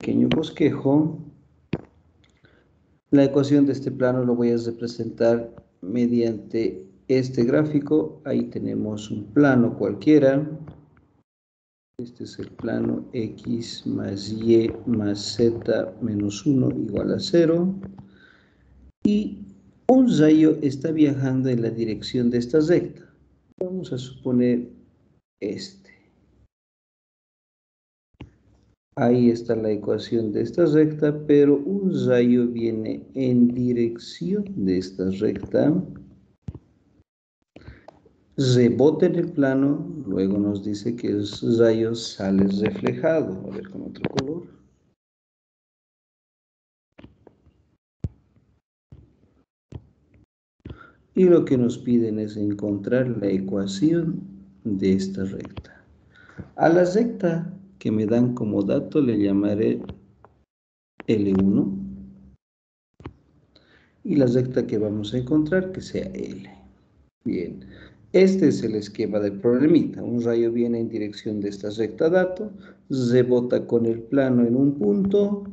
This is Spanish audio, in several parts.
pequeño bosquejo. La ecuación de este plano lo voy a representar mediante este gráfico. Ahí tenemos un plano cualquiera. Este es el plano x más y más z menos 1 igual a 0. Y un rayo está viajando en la dirección de esta recta. Vamos a suponer este. Ahí está la ecuación de esta recta, pero un rayo viene en dirección de esta recta, rebota en el plano, luego nos dice que el rayo sale reflejado. A ver con otro color. Y lo que nos piden es encontrar la ecuación de esta recta. A la recta que me dan como dato le llamaré L1. Y la recta que vamos a encontrar que sea L. Bien, este es el esquema del problemita. Un rayo viene en dirección de esta recta dato, rebota con el plano en un punto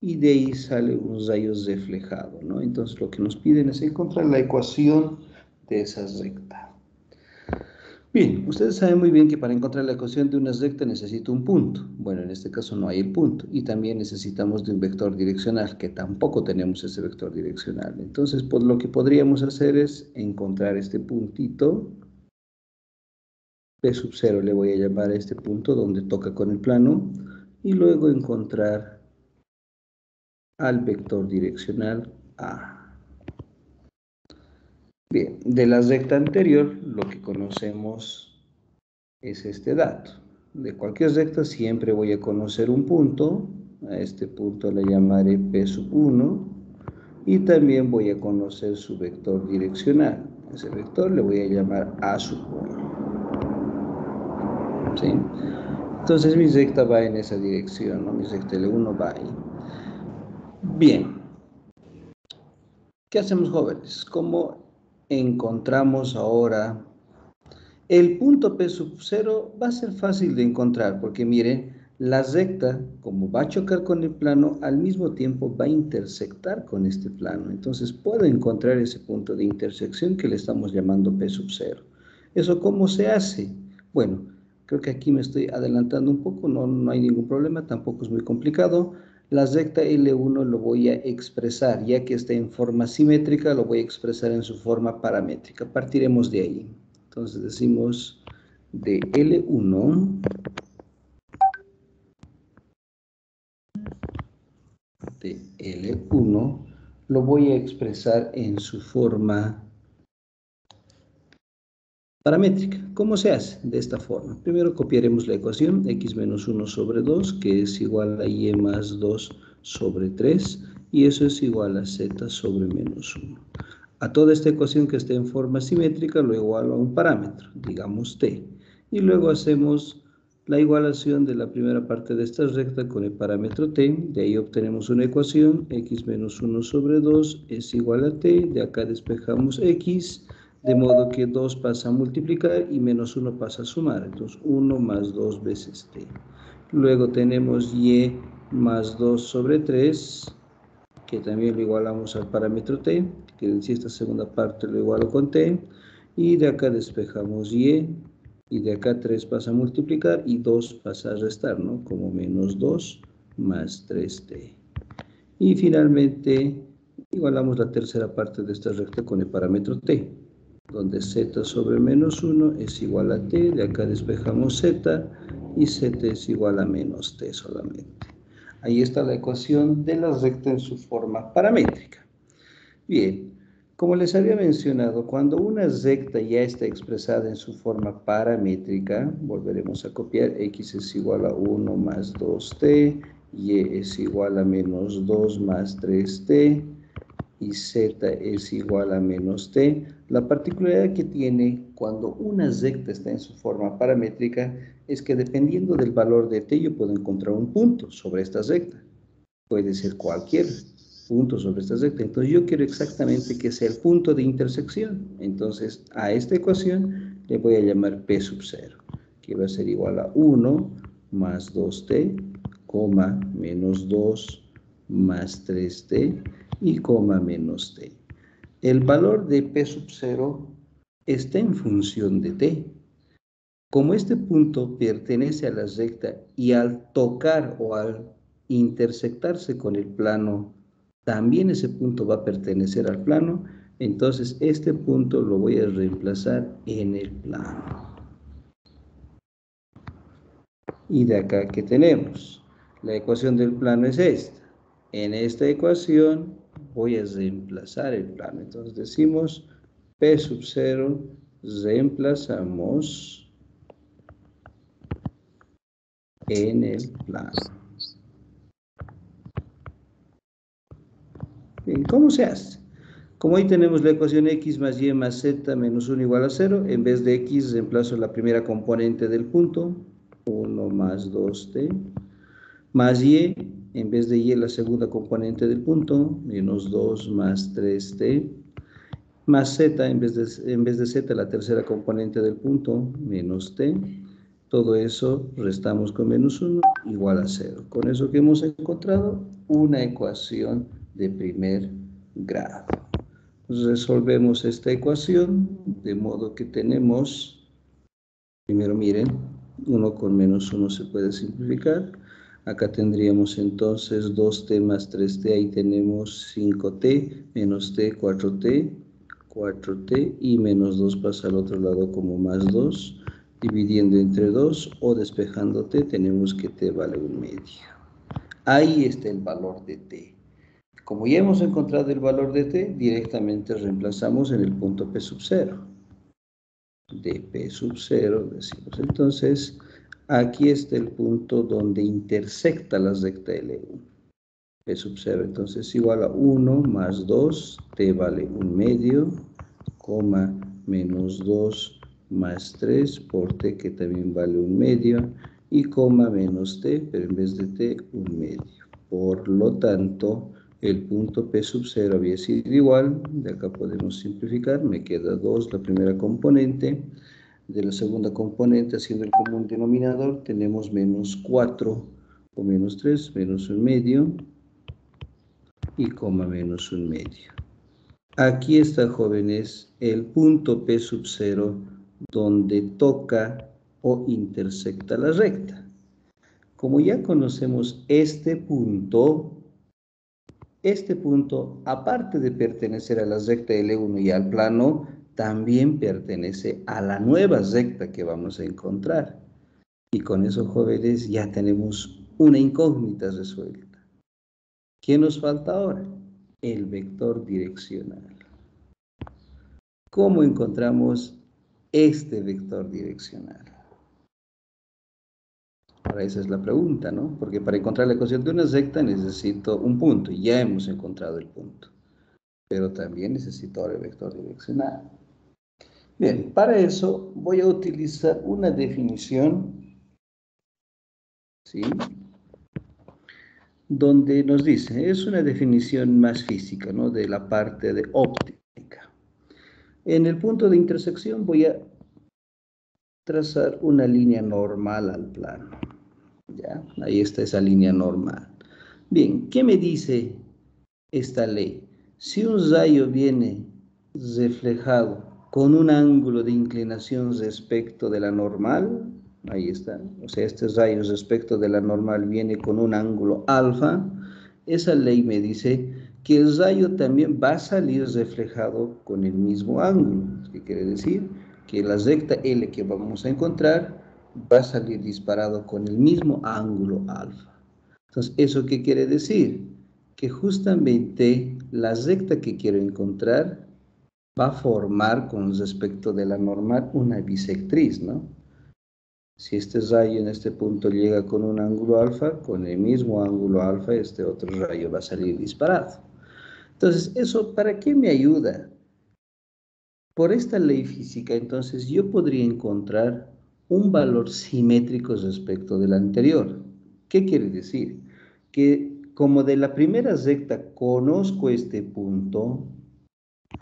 y de ahí sale un rayo reflejado, ¿no? Entonces lo que nos piden es encontrar la ecuación de esa recta. Bien, ustedes saben muy bien que para encontrar la ecuación de una recta necesito un punto. Bueno, en este caso no hay el punto. Y también necesitamos de un vector direccional, que tampoco tenemos ese vector direccional. Entonces, pues, lo que podríamos hacer es encontrar este puntito. P sub 0 le voy a llamar a este punto donde toca con el plano. Y luego encontrar al vector direccional A. Bien, de la recta anterior, lo que conocemos es este dato. De cualquier recta siempre voy a conocer un punto. A este punto le llamaré P sub 1. Y también voy a conocer su vector direccional. Ese vector le voy a llamar A sub 1. ¿Sí? Entonces mi recta va en esa dirección, ¿no? Mi recta L1 va ahí. Bien. ¿Qué hacemos, jóvenes? ¿Cómo encontramos ahora el punto P sub 0? Va a ser fácil de encontrar porque miren, la recta, como va a chocar con el plano, al mismo tiempo va a intersectar con este plano. Entonces puedo encontrar ese punto de intersección que le estamos llamando P sub 0. ¿Eso cómo se hace? Bueno, creo que aquí me estoy adelantando un poco, no hay ningún problema, tampoco es muy complicado. La recta L1 lo voy a expresar, ya que está en forma simétrica, lo voy a expresar en su forma paramétrica. Partiremos de ahí. Entonces decimos de L1 lo voy a expresar en su forma paramétrica. ¿Cómo se hace? De esta forma. Primero copiaremos la ecuación x menos 1 sobre 2, que es igual a y más 2 sobre 3, y eso es igual a z sobre menos 1. A toda esta ecuación que esté en forma simétrica lo igualo a un parámetro, digamos t. Y luego hacemos la igualación de la primera parte de esta recta con el parámetro t. De ahí obtenemos una ecuación, x menos 1 sobre 2 es igual a t. De acá despejamos x, de modo que 2 pasa a multiplicar y menos 1 pasa a sumar. Entonces 1 más 2 veces t. Luego tenemos y más 2 sobre 3, que también lo igualamos al parámetro t, que decir esta segunda parte lo igualo con t, y de acá despejamos y de acá 3 pasa a multiplicar y 2 pasa a restar, ¿no? Como menos 2 más 3t. Y finalmente igualamos la tercera parte de esta recta con el parámetro t, donde z sobre menos 1 es igual a t, de acá despejamos z, y z es igual a menos t solamente. Ahí está la ecuación de la recta en su forma paramétrica. Bien, como les había mencionado, cuando una recta ya está expresada en su forma paramétrica, volveremos a copiar, x es igual a 1 más 2t, y es igual a menos 2 más 3t, y z es igual a menos t. La particularidad que tiene cuando una recta está en su forma paramétrica es que dependiendo del valor de t yo puedo encontrar un punto sobre esta recta. Puede ser cualquier punto sobre esta recta. Entonces yo quiero exactamente que sea el punto de intersección. Entonces a esta ecuación le voy a llamar P sub 0, que va a ser igual a 1 más 2t coma, menos 2 más 3t y coma menos t. El valor de p sub 0 está en función de t. Como este punto pertenece a la recta y al tocar o al intersectarse con el plano, también ese punto va a pertenecer al plano, entonces este punto lo voy a reemplazar en el plano. Y de acá, ¿qué tenemos? La ecuación del plano es esta. En esta ecuación voy a reemplazar el plano. Entonces decimos P sub 0, reemplazamos en el plano. Bien, ¿cómo se hace? Como ahí tenemos la ecuación x más y más z menos 1 igual a 0, en vez de x reemplazo la primera componente del punto, 1 más 2t, más y, en vez de y la segunda componente del punto, menos 2 más 3t, más z, en vez de z la tercera componente del punto, menos t. Todo eso restamos con menos 1 igual a 0. Con eso que hemos encontrado, una ecuación de primer grado. Resolvemos esta ecuación de modo que tenemos, primero miren, 1 con menos 1 se puede simplificar. Acá tendríamos entonces 2t más 3t, ahí tenemos 5t, menos t, 4t, 4t y menos 2 pasa al otro lado como más 2. Dividiendo entre 2 o despejando t, tenemos que t vale 1 medio. Ahí está el valor de t. Como ya hemos encontrado el valor de t, directamente reemplazamos en el punto p sub 0. De p sub 0 decimos entonces, aquí está el punto donde intersecta la recta L1. P sub 0 entonces igual a 1 más 2, t vale 1 medio, coma, menos 2 más 3 por t que también vale 1 medio, y coma menos t, pero en vez de t, 1 medio. Por lo tanto, el punto P sub 0 había sido igual, de acá podemos simplificar, me queda 2 la primera componente, de la segunda componente haciendo el común denominador tenemos menos 4 o menos 3, menos 1 medio y coma menos 1 medio. Aquí está, jóvenes, el punto P sub 0 donde toca o intersecta la recta. Como ya conocemos este punto, aparte de pertenecer a la recta L1 y al plano, también pertenece a la nueva recta que vamos a encontrar. Y con eso, jóvenes, ya tenemos una incógnita resuelta. ¿Qué nos falta ahora? El vector direccional. ¿Cómo encontramos este vector direccional? Ahora esa es la pregunta, ¿no? Porque para encontrar la ecuación de una recta necesito un punto, y ya hemos encontrado el punto. Pero también necesito ahora el vector direccional. Bien, para eso voy a utilizar una definición, ¿sí? Donde nos dice, es una definición más física, ¿no? De la parte de óptica. En el punto de intersección voy a trazar una línea normal al plano. ¿Ya? Ahí está esa línea normal. Bien, ¿qué me dice esta ley? Si un rayo viene reflejado con un ángulo de inclinación respecto de la normal, ahí está, o sea, este rayo respecto de la normal viene con un ángulo alfa, esa ley me dice que el rayo también va a salir reflejado con el mismo ángulo. ¿Qué quiere decir? Que la recta L que vamos a encontrar va a salir disparado con el mismo ángulo alfa. Entonces, ¿eso qué quiere decir? Que justamente la recta que quiero encontrar va a formar con respecto de la normal una bisectriz, ¿no? Si este rayo en este punto llega con un ángulo alfa, con el mismo ángulo alfa, este otro rayo va a salir disparado. Entonces, ¿eso para qué me ayuda? Por esta ley física, entonces, yo podría encontrar un valor simétrico respecto del anterior. ¿Qué quiere decir? Que como de la primera recta conozco este punto,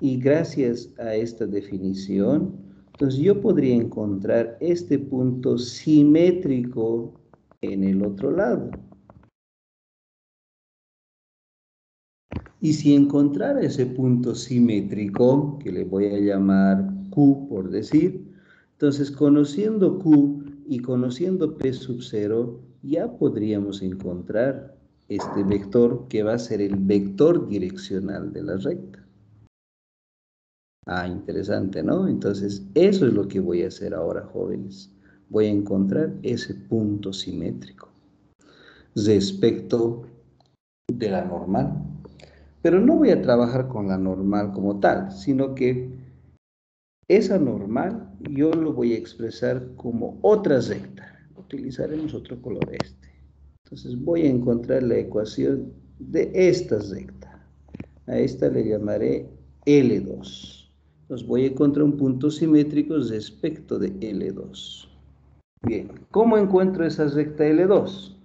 y gracias a esta definición, entonces yo podría encontrar este punto simétrico en el otro lado. Y si encontrara ese punto simétrico, que le voy a llamar Q por decir, entonces conociendo Q y conociendo P sub 0, ya podríamos encontrar este vector que va a ser el vector direccional de la recta. Ah, interesante, ¿no? Entonces, eso es lo que voy a hacer ahora, jóvenes. Voy a encontrar ese punto simétrico respecto de la normal. Pero no voy a trabajar con la normal como tal, sino que esa normal yo lo voy a expresar como otra recta. Utilizaremos otro color este. Entonces voy a encontrar la ecuación de esta recta. A esta le llamaré L2. Entonces voy a encontrar un punto simétrico respecto de L2. Bien, ¿cómo encuentro esa recta L2?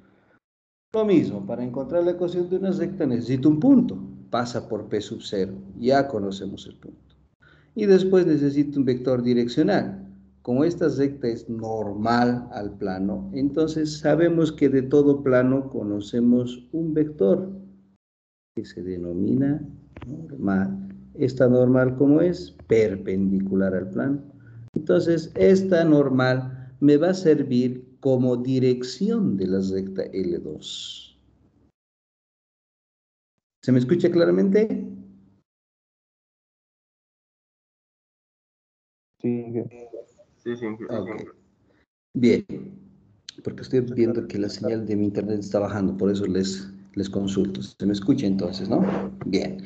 Lo mismo, para encontrar la ecuación de una recta necesito un punto. Pasa por P sub 0. Ya conocemos el punto. Y después necesito un vector direccional. Como esta recta es normal al plano, entonces sabemos que de todo plano conocemos un vector que se denomina normal. Esta normal, ¿cómo es? Perpendicular al plano. Entonces, esta normal me va a servir como dirección de la recta L2. ¿Se me escucha claramente? Sí, Sí, sí. Ok. Bien, porque estoy viendo que la señal de mi internet está bajando, por eso les consulto. ¿Se me escucha entonces, no? Bien.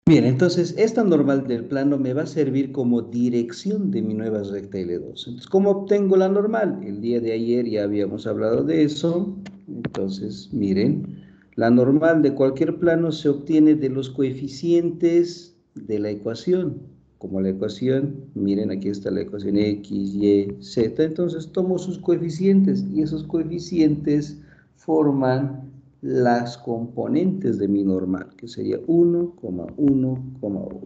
Bien, entonces esta normal del plano me va a servir como dirección de mi nueva recta L2. Entonces, ¿cómo obtengo la normal? El día de ayer ya habíamos hablado de eso. Entonces, miren, la normal de cualquier plano se obtiene de los coeficientes de la ecuación. Como la ecuación, miren, aquí está la ecuación X, Y, Z. Entonces, tomo sus coeficientes y esos coeficientes forman las componentes de mi normal, que sería 1,1,1.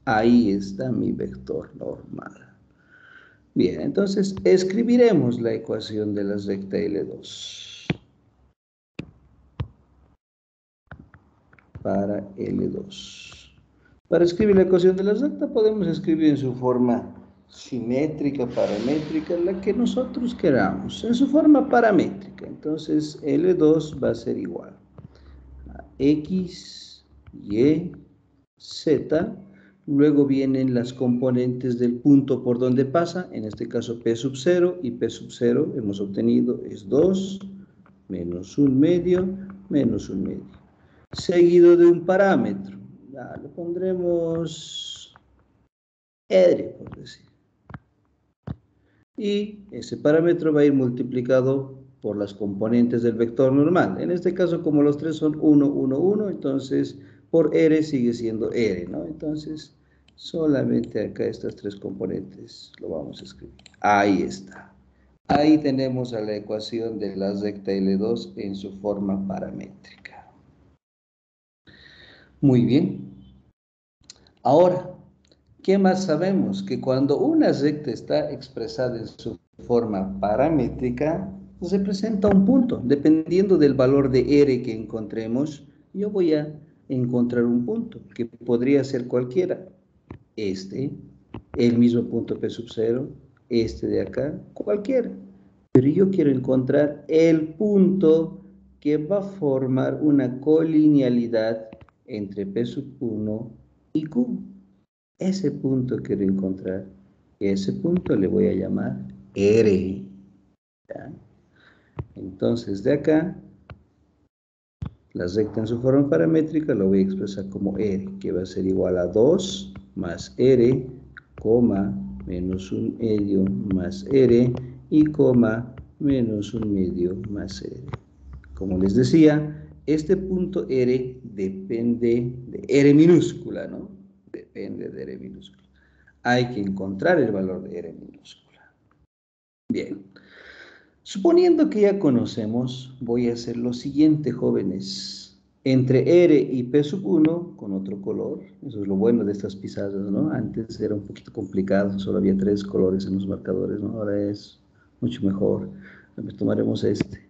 Ahí está mi vector normal. Bien, entonces escribiremos la ecuación de la recta L2 para L2. Para escribir la ecuación de la recta podemos escribir en su forma simétrica, paramétrica, la que nosotros queramos, en su forma paramétrica. Entonces L2 va a ser igual X, Y, Z, luego vienen las componentes del punto por donde pasa, en este caso P sub 0, y P sub 0 hemos obtenido es 2 menos 1 medio menos 1 medio, seguido de un parámetro. Ya, le pondremos R, por decir. Y ese parámetro va a ir multiplicado por las componentes del vector normal. En este caso, como los tres son 1, 1, 1, entonces por R sigue siendo R, ¿no? Entonces, solamente acá estas tres componentes lo vamos a escribir. Ahí está. Ahí tenemos a la ecuación de la recta L2 en su forma paramétrica. Muy bien. Ahora, ¿qué más sabemos? Que cuando una recta está expresada en su forma paramétrica, se presenta un punto. Dependiendo del valor de R que encontremos, yo voy a encontrar un punto, que podría ser cualquiera. Este, el mismo punto P sub 0, este de acá, cualquiera. Pero yo quiero encontrar el punto que va a formar una colinealidad entre P sub 1 y Q. Ese punto quiero encontrar. Ese punto le voy a llamar R. ¿Ya? Entonces, de acá, la recta en su forma paramétrica lo voy a expresar como R, que va a ser igual a 2 más R, coma, menos 1 medio más R, y coma, menos 1 medio más R. Como les decía, este punto R depende de R minúscula, ¿no? Depende de R minúscula. Hay que encontrar el valor de R minúscula. Bien. Suponiendo que ya conocemos, voy a hacer lo siguiente, jóvenes. Entre R y P sub 1, con otro color, eso es lo bueno de estas pisadas, ¿no? Antes era un poquito complicado, solo había 3 colores en los marcadores, ¿no? Ahora es mucho mejor. Tomaremos este.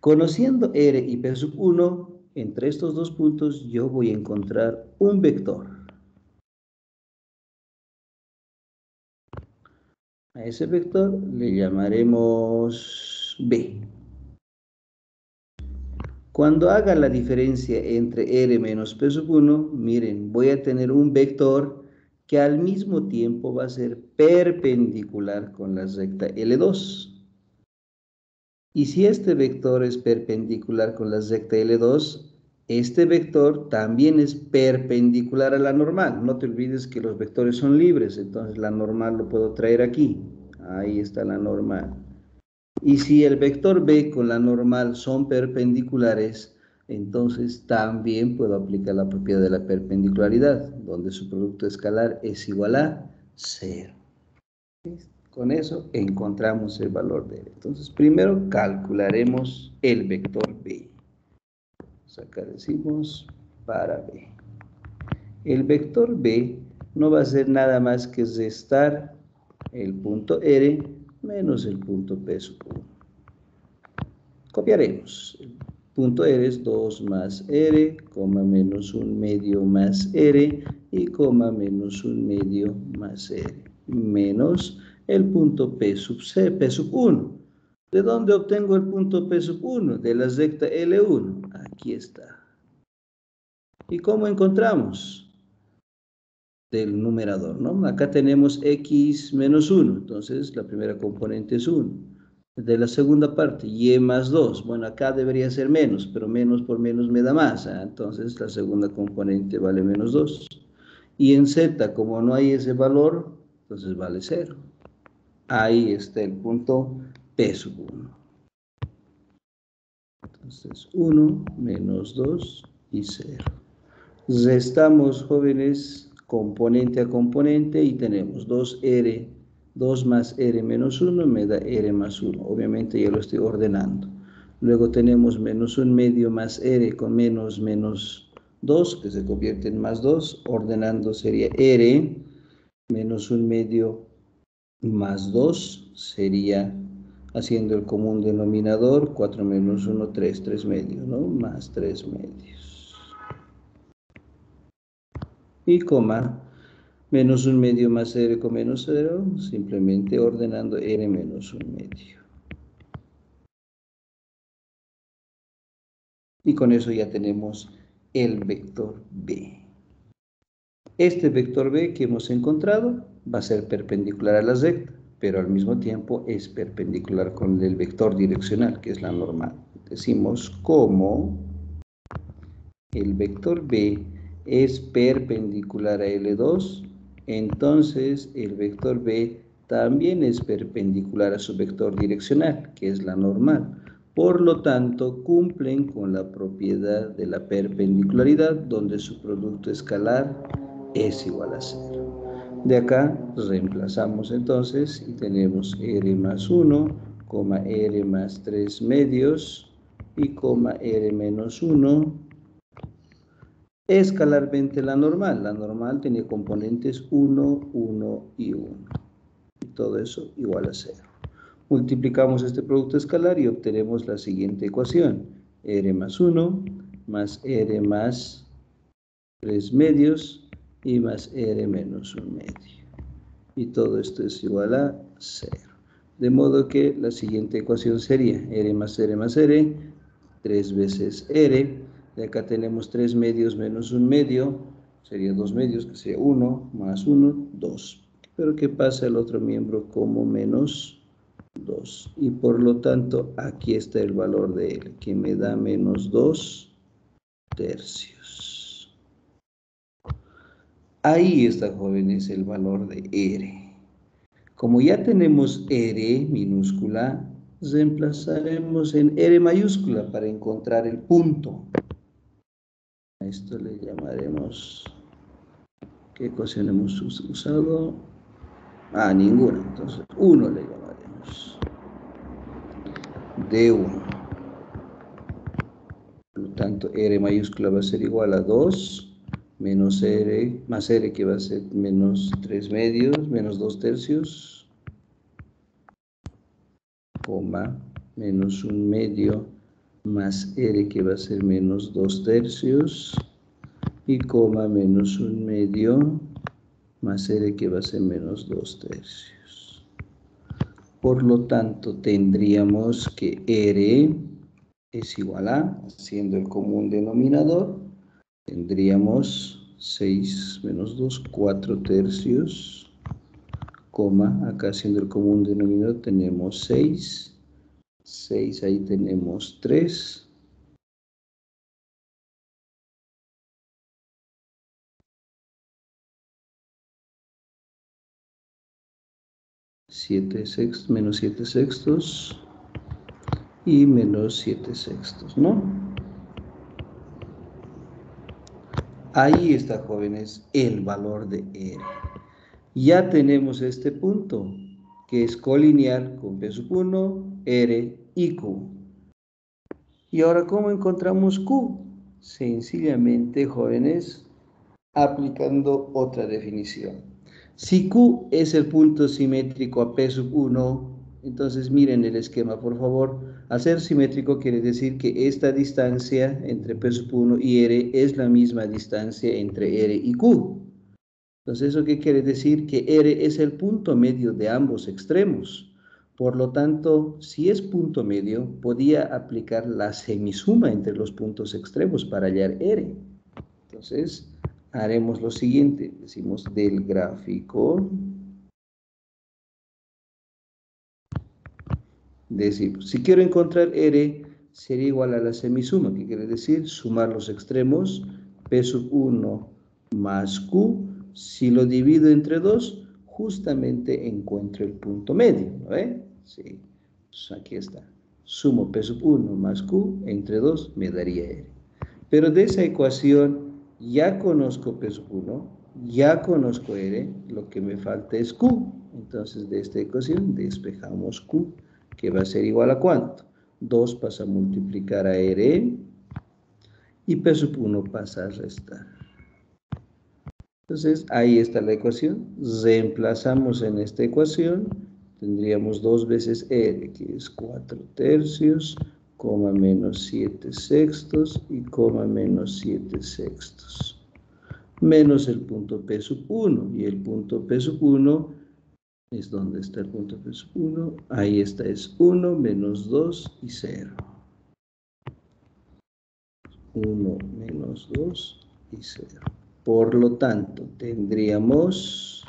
Conociendo R y P sub 1, entre estos dos puntos yo voy a encontrar un vector. A ese vector le llamaremos B. Cuando haga la diferencia entre R menos P sub 1, miren, voy a tener un vector que al mismo tiempo va a ser perpendicular con la recta L2. Y si este vector es perpendicular con la recta L2, este vector también es perpendicular a la normal. No te olvides que los vectores son libres, entonces la normal lo puedo traer aquí. Ahí está la normal. Y si el vector B con la normal son perpendiculares, entonces también puedo aplicar la propiedad de la perpendicularidad, donde su producto escalar es igual a 0. Con eso encontramos el valor de él. Entonces, primero calcularemos el vector B. Acá decimos para B. El vector B no va a ser nada más que restar el punto R menos el punto P sub 1. Copiaremos. El punto R es 2 más R, menos 1 medio más R y menos 1 medio más R, menos el punto P sub 1. ¿De dónde obtengo el punto P sub 1? De la recta L1. Aquí está. ¿Y cómo encontramos? Del numerador, ¿no? Acá tenemos x menos 1, entonces la primera componente es 1. De la segunda parte, y más 2, bueno, acá debería ser menos, pero menos por menos me da más, ¿eh? Entonces la segunda componente vale menos 2. Y en z, como no hay ese valor, entonces vale 0. Ahí está el punto P sub 1. Entonces 1 menos 2 y 0. Restamos, jóvenes, componente a componente y tenemos 2R, 2 más R menos 1 me da R más 1. Obviamente ya lo estoy ordenando. Luego tenemos menos 1 medio más R con menos 2, que se convierte en más 2. Ordenando sería R menos 1 medio más 2 sería, haciendo el común denominador, 4 menos 1, 3 medios, ¿no? Más 3 medios. Y coma, menos 1 medio más R con menos 0, simplemente ordenando R menos 1 medio. Y con eso ya tenemos el vector B. Este vector B que hemos encontrado va a ser perpendicular a la recta, pero al mismo tiempo es perpendicular con el vector direccional, que es la normal. Decimos como el vector B es perpendicular a L2, entonces el vector B también es perpendicular a su vector direccional, que es la normal. Por lo tanto, cumplen con la propiedad de la perpendicularidad, donde su producto escalar es igual a 0. De acá reemplazamos entonces y tenemos R más 1, R más 3 medios y R menos 1. Escalarmente la normal tiene componentes 1, 1 y 1. Y todo eso igual a 0. Multiplicamos este producto escalar y obtenemos la siguiente ecuación. R más 1 más R más 3 medios y más R menos 1 medio. Y todo esto es igual a 0. De modo que la siguiente ecuación sería R más R, 3 veces R. De acá tenemos 3 medios menos 1 medio, sería 2 medios, que sería 1 más 1, 2. Pero ¿qué pasa el otro miembro como menos 2? Y por lo tanto, aquí está el valor de L, que me da menos 2 tercios. Ahí está, jóvenes, el valor de R. Como ya tenemos R minúscula, reemplazaremos en R mayúscula para encontrar el punto. A esto le llamaremos, ¿qué ecuación hemos usado? Ninguna, entonces 1 le llamaremos. D1. Por lo tanto, R mayúscula va a ser igual a 2 menos R, más R que va a ser menos 3 medios, menos 2 tercios, coma, menos 1 medio, más R que va a ser menos 2 tercios y coma menos 1 medio más R que va a ser menos 2 tercios. Por lo tanto, tendríamos que R es igual a, haciendo el común denominador, tendríamos 6 menos 2, 4 tercios, coma, acá haciendo el común denominador tenemos 6, 6 ahí tenemos 3, 7 sextos, menos 7 sextos y menos 7 sextos, ¿no? Ahí está, jóvenes, el valor de R. Ya tenemos este punto, que es colineal con P sub 1, R y Q. Y ahora, ¿cómo encontramos Q? Sencillamente, jóvenes, aplicando otra definición. Si Q es el punto simétrico a P sub 1, entonces miren el esquema, por favor. Al ser simétrico quiere decir que esta distancia entre P sub 1 y R es la misma distancia entre R y Q. Entonces, ¿eso qué quiere decir? Que R es el punto medio de ambos extremos. Por lo tanto, si es punto medio, podía aplicar la semisuma entre los puntos extremos para hallar R. Entonces, haremos lo siguiente. Decimos del gráfico. Decimos, si quiero encontrar R, sería igual a la semisuma, que quiere decir sumar los extremos, P sub 1 más Q. Si lo divido entre 2, justamente encuentro el punto medio, ¿no ve? Sí, pues aquí está. Sumo P sub 1 más Q, entre 2 me daría R. Pero de esa ecuación ya conozco P sub 1, ya conozco R, lo que me falta es Q. Entonces de esta ecuación despejamos Q, que va a ser igual a ¿cuánto? 2 pasa a multiplicar a R y P sub 1 pasa a restar. Entonces ahí está la ecuación, reemplazamos en esta ecuación, tendríamos 2 veces R, que es 4 tercios, coma menos 7 sextos y coma menos 7 sextos, menos el punto P sub 1, y el punto P sub 1 es donde está el punto P sub 1, ahí está, es 1 menos 2 y 0. 1 menos 2 y 0. Por lo tanto, tendríamos,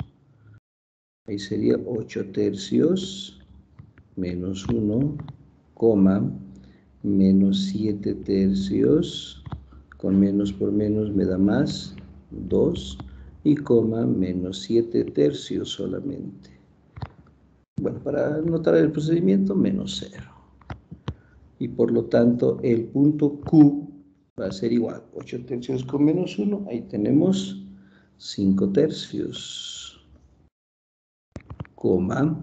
ahí sería 8 tercios menos 1, coma, menos 7 tercios, con menos por menos me da más, 2, y coma, menos 7 tercios solamente. Bueno, para anotar el procedimiento, menos 0. Y por lo tanto, el punto Q va a ser igual, 8 tercios con menos 1, ahí tenemos 5 tercios, coma,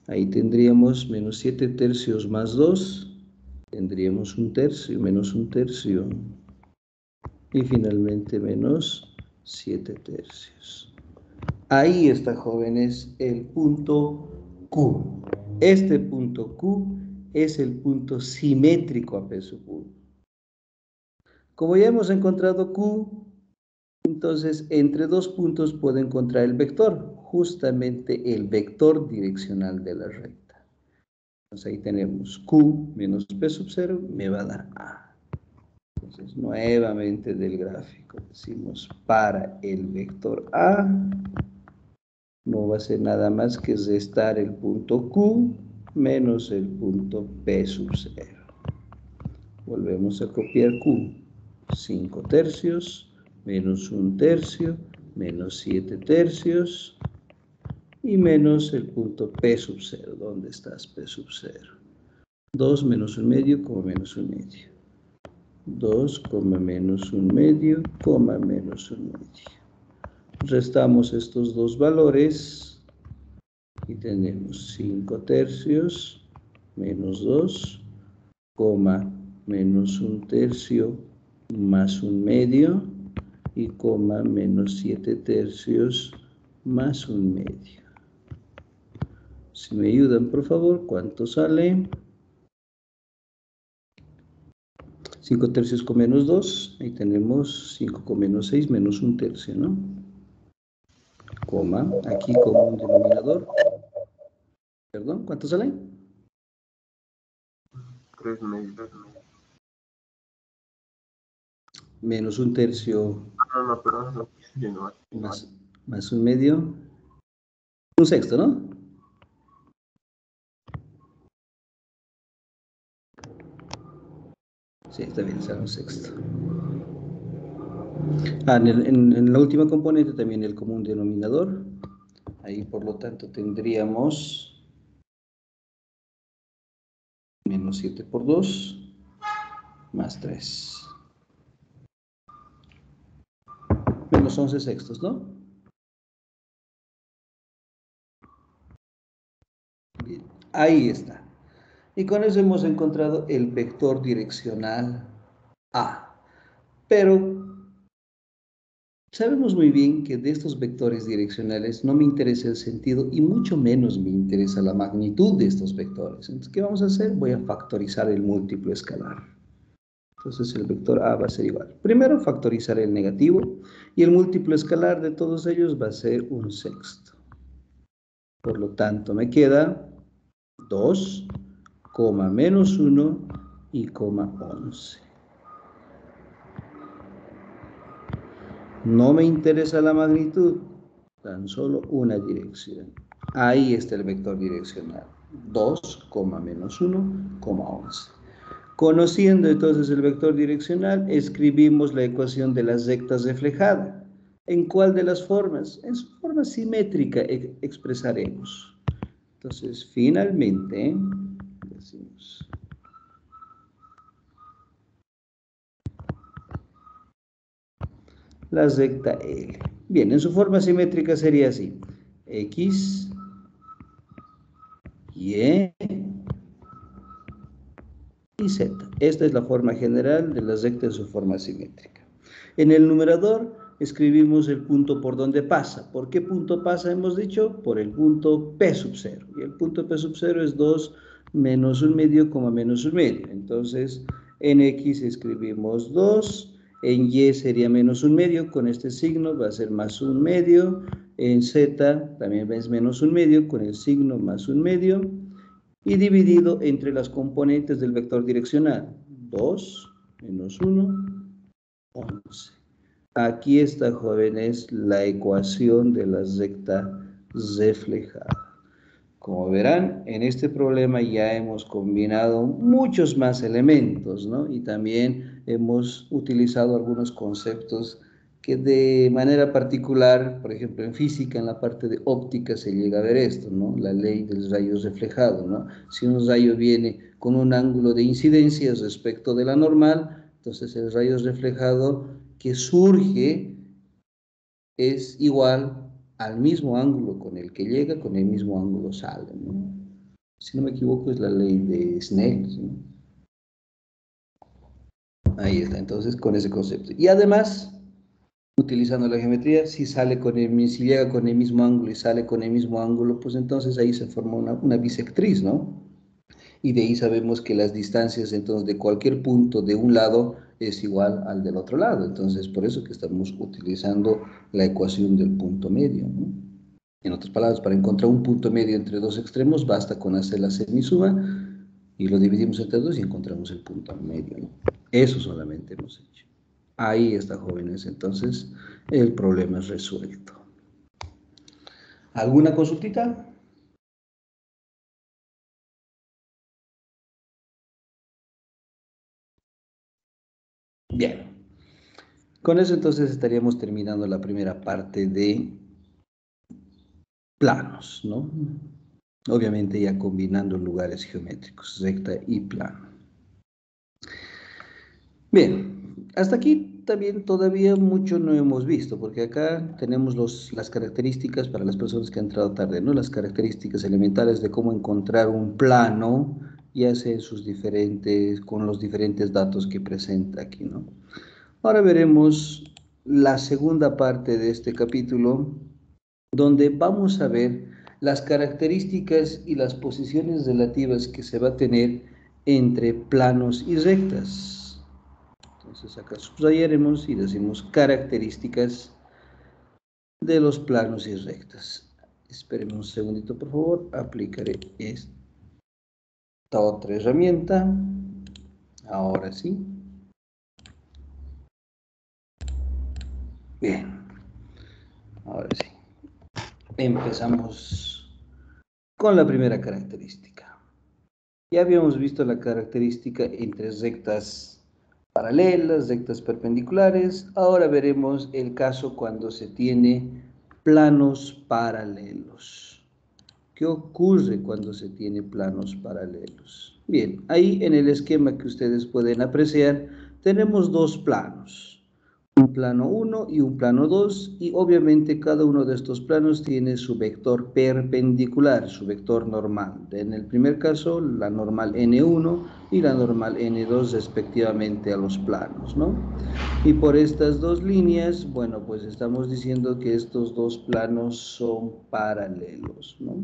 ahí tendríamos menos 7 tercios más 2, tendríamos 1 tercio, menos 1 tercio, y finalmente menos 7 tercios. Ahí está, jóvenes, el punto Q. Este punto Q es el punto simétrico a P sub 1. Como ya hemos encontrado Q, entonces entre dos puntos puedo encontrar el vector, justamente el vector direccional de la recta. Entonces ahí tenemos Q menos P sub 0 me va a dar A. Entonces nuevamente del gráfico decimos para el vector A no va a ser nada más que restar el punto Q menos el punto P sub 0. Volvemos a copiar Q. 5 tercios menos 1 tercio menos 7 tercios y menos el punto P sub 0. ¿Dónde estás, P sub 0? 2 menos 1 medio, coma menos 1 medio. 2, coma menos 1 medio, coma menos 1 medio. Restamos estos dos valores y tenemos 5 tercios menos 2, coma menos 1 tercio más 1 medio y coma menos 7 tercios más 1 medio. Si me ayudan, por favor, ¿cuánto sale? 5 tercios con menos 2, ahí tenemos 5 con menos 6 menos 1 tercio, ¿no? Coma, aquí como un denominador. Perdón, ¿cuánto sale? 3 medios. Menos 1 tercio No, perdón, no, no. más 1 medio. 1 sexto, ¿no? Sí, está bien, será 1 sexto. En la última componente también el común denominador. Ahí, por lo tanto, tendríamos menos 7 por 2 más 3. Menos 11 sextos, ¿no? Bien, ahí está. Y con eso hemos encontrado el vector direccional A. Pero sabemos muy bien que de estos vectores direccionales no me interesa el sentido y mucho menos me interesa la magnitud de estos vectores. Entonces, ¿qué vamos a hacer? Voy a factorizar el múltiplo escalar. Entonces, el vector A va a ser igual. Primero, factorizar el negativo y el múltiplo escalar de todos ellos va a ser 1 sexto. Por lo tanto, me queda 2, menos 1 y 11. No me interesa la magnitud, tan solo una dirección. Ahí está el vector direccional. 2, menos 1, 11. Conociendo entonces el vector direccional, escribimos la ecuación de las rectas reflejada. ¿En cuál de las formas? En su forma simétrica expresaremos. Entonces, finalmente, decimos la recta L. Bien, en su forma simétrica sería así. X, Y y Z. Esta es la forma general de la recta en su forma simétrica. En el numerador escribimos el punto por donde pasa. ¿Por qué punto pasa? Hemos dicho por el punto P sub 0. Y el punto P sub 0 es 2 menos 1 medio, menos 1 medio. Entonces, en X escribimos 2, en Y sería menos 1 medio, con este signo va a ser más 1 medio, en Z también es menos 1 medio, con el signo más 1 medio, y dividido entre las componentes del vector direccional. 2 menos 1, 11. Aquí está, jóvenes, la ecuación de la recta reflejada. Como verán, en este problema ya hemos combinado muchos más elementos, ¿no? Y también hemos utilizado algunos conceptos que de manera particular, por ejemplo, en física, en la parte de óptica, se llega a ver esto, ¿no? La ley del rayo reflejado, ¿no? Si un rayo viene con un ángulo de incidencia respecto de la normal, entonces el rayo reflejado que surge es igual al mismo ángulo con el que llega, con el mismo ángulo sale, ¿no? Si no me equivoco, es la ley de Snell, ¿no? Ahí está, entonces, con ese concepto. Y además, utilizando la geometría, si llega con el mismo ángulo y sale con el mismo ángulo, pues entonces ahí se forma una bisectriz, ¿no? Y de ahí sabemos que las distancias entonces de cualquier punto de un lado es igual al del otro lado. Entonces, por eso que estamos utilizando la ecuación del punto medio, ¿no? En otras palabras, para encontrar un punto medio entre dos extremos, basta con hacer la semisuma y lo dividimos entre dos y encontramos el punto medio, ¿no? Eso solamente hemos hecho. Ahí está, jóvenes. Entonces, el problema es resuelto. ¿Alguna consultita? Bien. Con eso entonces estaríamos terminando la primera parte de planos, ¿no? Obviamente ya combinando lugares geométricos, recta y plano. Bien, hasta aquí también todavía mucho no hemos visto, porque acá tenemos las características para las personas que han entrado tarde, ¿no? Las características elementales de cómo encontrar un plano, ya sea con los diferentes datos que presenta aquí, ¿no? Ahora veremos la segunda parte de este capítulo, donde vamos a ver las características y las posiciones relativas que se va a tener entre planos y rectas. Entonces acá subrayaremos y decimos características de los planos y rectas. Espérenme un segundito, por favor. Aplicaré esta otra herramienta. Ahora sí. Bien. Ahora sí. Empezamos con la primera característica. Ya habíamos visto la característica entre rectas paralelas, rectas perpendiculares. Ahora veremos el caso cuando se tiene planos paralelos. ¿Qué ocurre cuando se tiene planos paralelos? Bien, ahí en el esquema que ustedes pueden apreciar, tenemos dos planos. Un plano 1 y un plano 2, y obviamente cada uno de estos planos tiene su vector perpendicular, su vector normal. En el primer caso, la normal N1 y la normal N2 respectivamente a los planos, ¿no? Y por estas dos líneas, bueno, pues estamos diciendo que estos dos planos son paralelos, ¿no?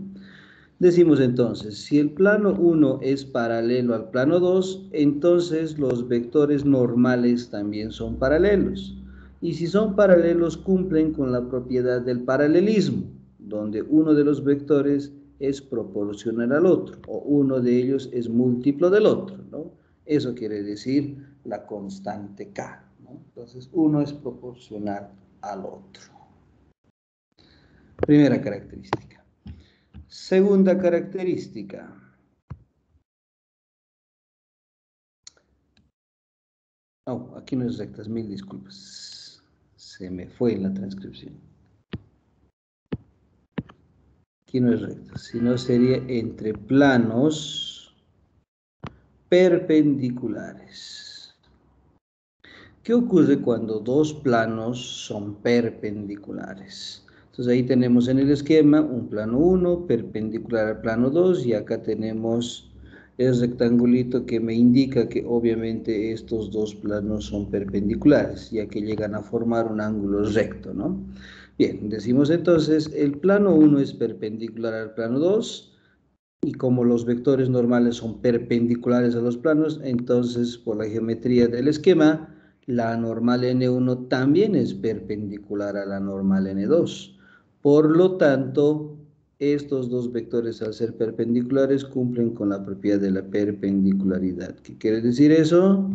Decimos entonces, si el plano 1 es paralelo al plano 2, entonces los vectores normales también son paralelos. Y si son paralelos, cumplen con la propiedad del paralelismo, donde uno de los vectores es proporcional al otro, o uno de ellos es múltiplo del otro, ¿no? Eso quiere decir la constante K, ¿no? Entonces, uno es proporcional al otro. Primera característica. Segunda característica. Oh, aquí no es rectas, mil disculpas. Se me fue en la transcripción. Aquí no es recta, sino sería entre planos perpendiculares. ¿Qué ocurre cuando dos planos son perpendiculares? Entonces ahí tenemos en el esquema un plano 1 perpendicular al plano 2 y acá tenemos el rectangulito que me indica que obviamente estos dos planos son perpendiculares, ya que llegan a formar un ángulo recto, ¿no? Bien, decimos entonces el plano 1 es perpendicular al plano 2 y como los vectores normales son perpendiculares a los planos, entonces por la geometría del esquema, la normal N1 también es perpendicular a la normal N2. Por lo tanto, estos dos vectores al ser perpendiculares cumplen con la propiedad de la perpendicularidad. ¿Qué quiere decir eso?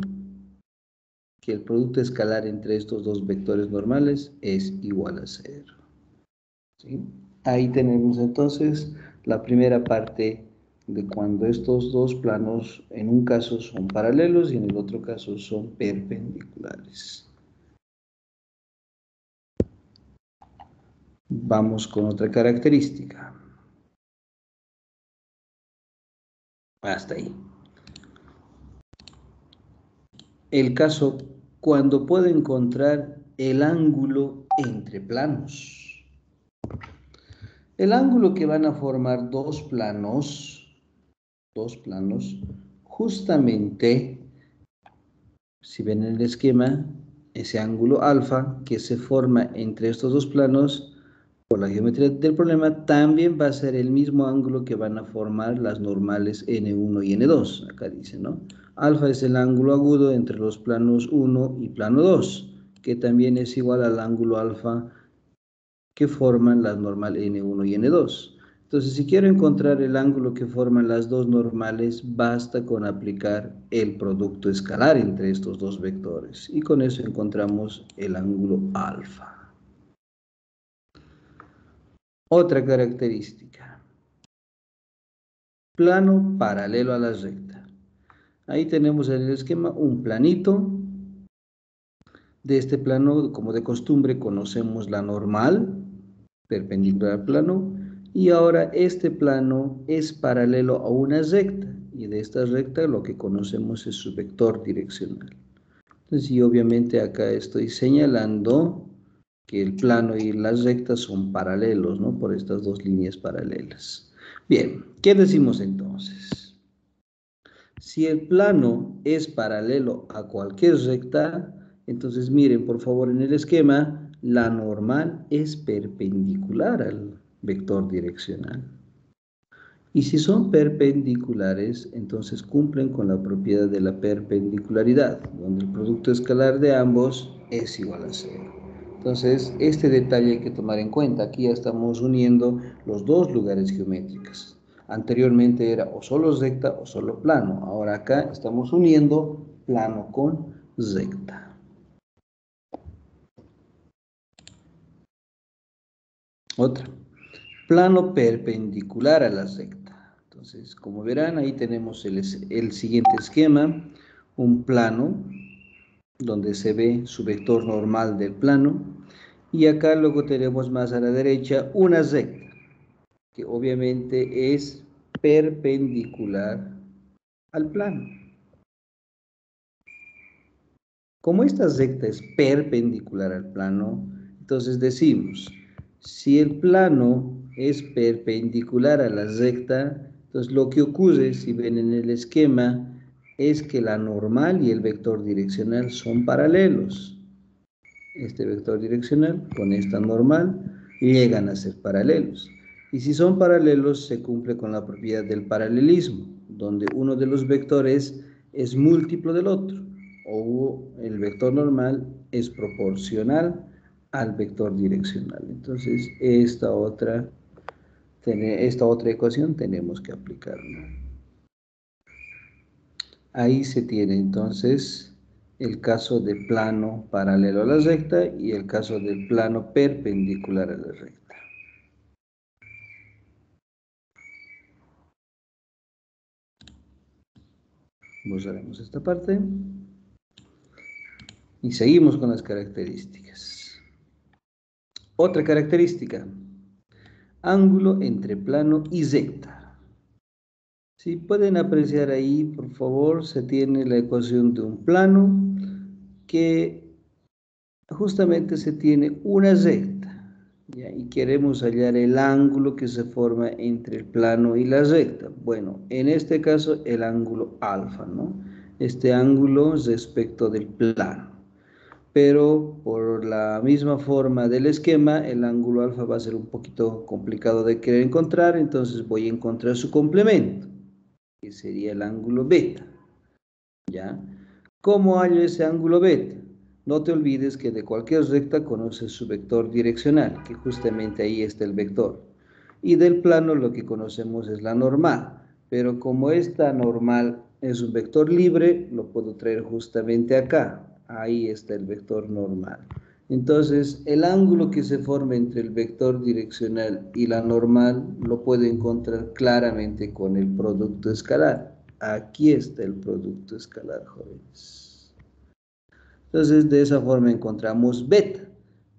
Que el producto escalar entre estos dos vectores normales es igual a 0. ¿Sí? Ahí tenemos entonces la primera parte de cuando estos dos planos en un caso son paralelos y en el otro caso son perpendiculares. Vamos con otra característica. Hasta ahí. El caso cuando puedo encontrar el ángulo entre planos. El ángulo que van a formar dos planos, justamente, si ven en el esquema, ese ángulo alfa que se forma entre estos dos planos, por la geometría del problema, también va a ser el mismo ángulo que van a formar las normales N1 y N2. Acá dice, ¿no? Alfa es el ángulo agudo entre los planos 1 y plano 2, que también es igual al ángulo alfa que forman las normales N1 y N2. Entonces, si quiero encontrar el ángulo que forman las dos normales, basta con aplicar el producto escalar entre estos dos vectores. Y con eso encontramos el ángulo alfa. Otra característica. Plano paralelo a la recta. Ahí tenemos en el esquema un planito. De este plano, como de costumbre, conocemos la normal, perpendicular al plano. Y ahora este plano es paralelo a una recta, y de esta recta lo que conocemos es su vector direccional. Entonces, y obviamente acá estoy señalando que el plano y las rectas son paralelos, ¿no? Por estas dos líneas paralelas. Bien, ¿qué decimos entonces? Si el plano es paralelo a cualquier recta, entonces miren por favor en el esquema, la normal es perpendicular al vector direccional. Y si son perpendiculares, entonces cumplen con la propiedad de la perpendicularidad, donde el producto escalar de ambos es igual a 0. Entonces, este detalle hay que tomar en cuenta. Aquí ya estamos uniendo los dos lugares geométricos. Anteriormente era o solo recta o solo plano. Ahora acá estamos uniendo plano con recta. Otra. Plano perpendicular a la recta. Entonces, como verán, ahí tenemos el siguiente esquema. Un plano donde se ve su vector normal del plano. Y acá luego tenemos más a la derecha una recta, que obviamente es perpendicular al plano. Como esta recta es perpendicular al plano, entonces decimos, si el plano es perpendicular a la recta, entonces lo que ocurre, si ven en el esquema, es que la normal y el vector direccional son paralelos. Este vector direccional con esta normal llegan a ser paralelos. Y si son paralelos, se cumple con la propiedad del paralelismo, donde uno de los vectores es múltiplo del otro, o el vector normal es proporcional al vector direccional. Entonces, esta otra ecuación tenemos que aplicarla. Ahí se tiene entonces el caso de plano paralelo a la recta y el caso del plano perpendicular a la recta. Borraremos esta parte y seguimos con las características. Otra característica, ángulo entre plano y recta. Si pueden apreciar ahí, por favor, se tiene la ecuación de un plano que justamente se tiene una recta, ¿ya? Y queremos hallar el ángulo que se forma entre el plano y la recta. Bueno, en este caso el ángulo alfa, ¿no? Este ángulo respecto del plano. Pero por la misma forma del esquema, el ángulo alfa va a ser un poquito complicado de querer encontrar, entonces voy a encontrar su complemento, que sería el ángulo beta, ¿ya? ¿Cómo hallo ese ángulo beta? No te olvides que de cualquier recta conoces su vector direccional, que justamente ahí está el vector. Y del plano lo que conocemos es la normal, pero como esta normal es un vector libre, lo puedo traer justamente acá. Ahí está el vector normal. Entonces, el ángulo que se forma entre el vector direccional y la normal lo puedo encontrar claramente con el producto escalar. Aquí está el producto escalar, jóvenes. Entonces, de esa forma encontramos beta,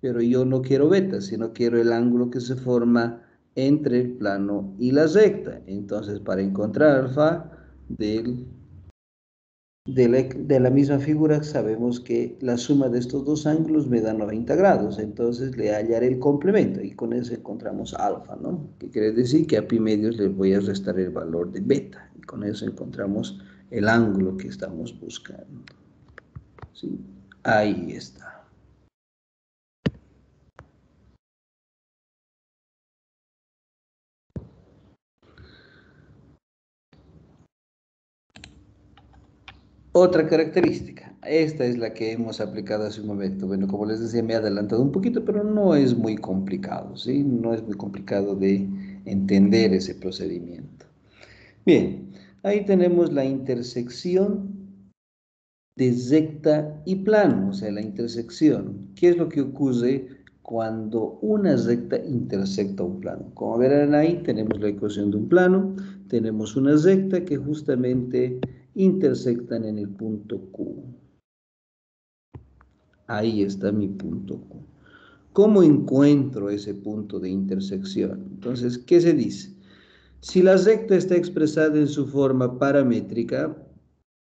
pero yo no quiero beta, sino quiero el ángulo que se forma entre el plano y la recta. Entonces, para encontrar alfa de la misma figura, sabemos que la suma de estos dos ángulos me da 90 grados, entonces le hallaré el complemento y con eso encontramos alfa, ¿no? Que quiere decir que a pi medios le voy a restar el valor de beta y con eso encontramos el ángulo que estamos buscando. ¿Sí? Ahí está. Otra característica, esta es la que hemos aplicado hace un momento. Bueno, como les decía, me he adelantado un poquito, pero no es muy complicado, ¿sí? No es muy complicado de entender ese procedimiento. Bien, ahí tenemos la intersección de recta y plano, o sea, la intersección. ¿Qué es lo que ocurre cuando una recta intersecta un plano? Como verán ahí, tenemos la ecuación de un plano, tenemos una recta que justamente intersectan en el punto Q. Ahí está mi punto Q. ¿Cómo encuentro ese punto de intersección? Entonces, ¿qué se dice? Si la recta está expresada en su forma paramétrica,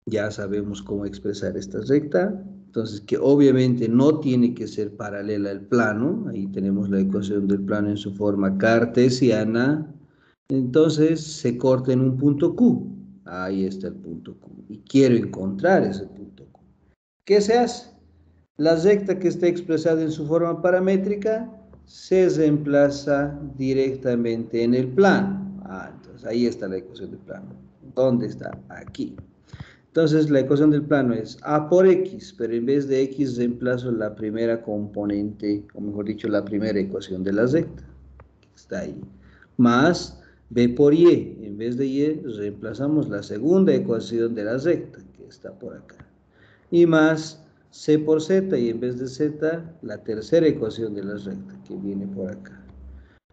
ya sabemos cómo expresar esta recta, entonces que obviamente no tiene que ser paralela al plano, ahí tenemos la ecuación del plano en su forma cartesiana, entonces se corta en un punto Q, ahí está el punto Q, y quiero encontrar ese punto Q. ¿Qué se hace? La recta que está expresada en su forma paramétrica se reemplaza directamente en el plano. Entonces ahí está la ecuación del plano. ¿Dónde está? Aquí. Entonces la ecuación del plano es A por X, pero en vez de X reemplazo la primera componente, o mejor dicho, la primera ecuación de la recta, que está ahí, más B por Y. En vez de Y reemplazamos la segunda ecuación de la recta, que está por acá, y más C por Z, y en vez de Z, la tercera ecuación de la recta, que viene por acá.